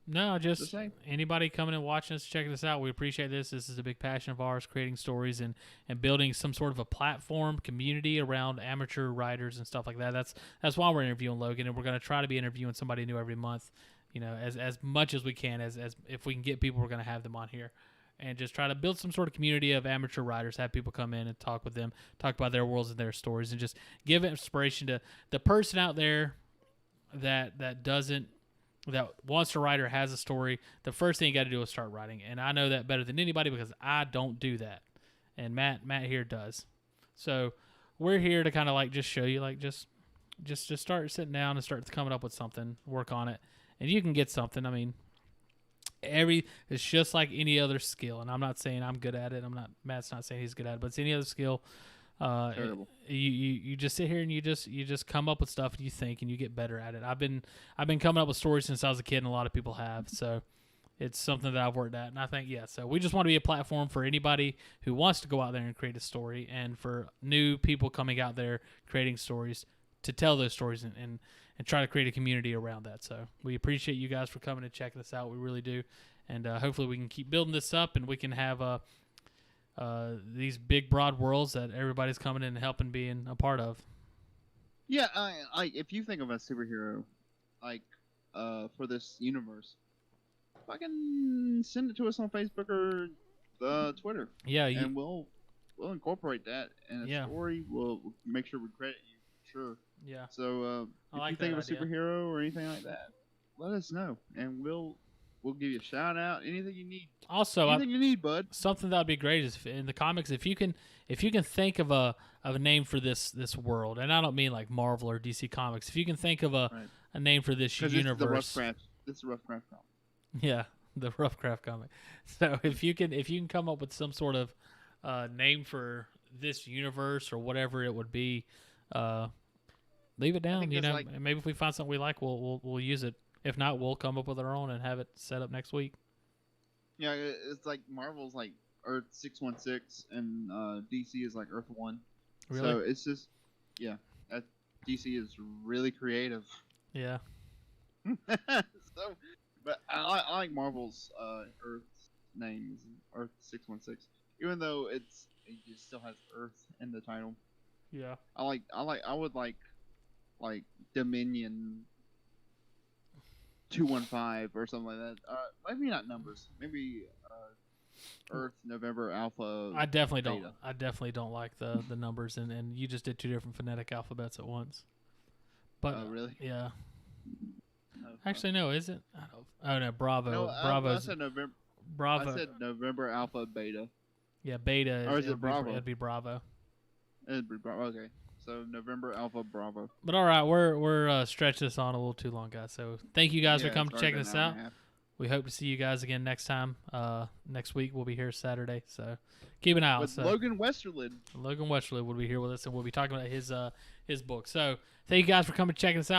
No, just anybody coming and watching us, checking us out. We appreciate this. This is a big passion of ours, creating stories and building some sort of a platform, community around amateur writers and stuff like that. That's why we're interviewing Logan, and we're going to try to be interviewing somebody new every month, as much as we can. As if we can get people, we're going to have them on here. And just try to build some sort of community of amateur writers, have people come in and talk with them, talk about their worlds and their stories, and just give inspiration to the person out there that wants to write or has a story. The first thing you got to do is start writing, and I know that better than anybody because I don't do that, and Matt here does. So we're here to kind of like just show you, like just start sitting down and start coming up with something, work on it, and you can get something. I mean, it's just like any other skill, and I'm not saying I'm good at it. Matt's not saying he's good at it, but it's any other skill. Terrible. You just sit here and you just come up with stuff and you think and you get better at it. I've been coming up with stories since I was a kid, and a lot of people have. So it's something that I've worked at, and I think so we just want to be a platform for anybody who wants to go out there and create a story, and for new people coming out there creating stories to tell those stories and try to create a community around that. So we appreciate you guys for coming and checking us out. We really do, and hopefully we can keep building this up, and we can have these big broad worlds that everybody's coming in and helping being a part of. Yeah, if you think of a superhero, for this universe, fucking send it to us on Facebook or Twitter. Yeah, and we'll incorporate that in a story. We'll make sure we credit you for sure. Yeah. So if you think of a superhero or anything like that, let us know, and we'll give you a shout out. Anything you need. Also, anything you need, bud. Something that would be great is in the comics, if you can think of a name for this world, and I don't mean like Marvel or DC Comics. If you can think of a name for this universe, this is the Rough Craft comic. Yeah, the Rough Craft comic. So if you can come up with some sort of name for this universe or whatever it would be, leave it down. Maybe if we find something we like, we'll use it. If not, we'll come up with our own and have it set up next week. Yeah, it's like Marvel's like Earth 616, and DC is like Earth 1. Really? So it's just, DC is really creative. Yeah. But I like Marvel's Earth names, Earth 616, even though it just still has Earth in the title. Yeah. I would like Dominion 215 or something like that. Maybe not numbers. Maybe Earth, November, Alpha. I definitely Beta. don't. I definitely don't like the numbers, and you just did two different phonetic alphabets at once. But Oh, really? yeah. Oh, Actually, no, is it? I don't, oh no, Bravo. no, I Bravo's said November. Bravo. I said November Alpha Beta. Yeah, Beta. Or is it Bravo? It'd be Bravo. It'd be Bravo. Okay, so November Alpha Bravo. But all right, we're stretching this on a little too long, guys. So thank you guys for coming to check this out. We hope to see you guys again next time. Next week we'll be here Saturday, so keep an eye out. With Logan Westerlin. Logan Westerlin will be here with us, and we'll be talking about his book. So thank you guys for coming to check us out.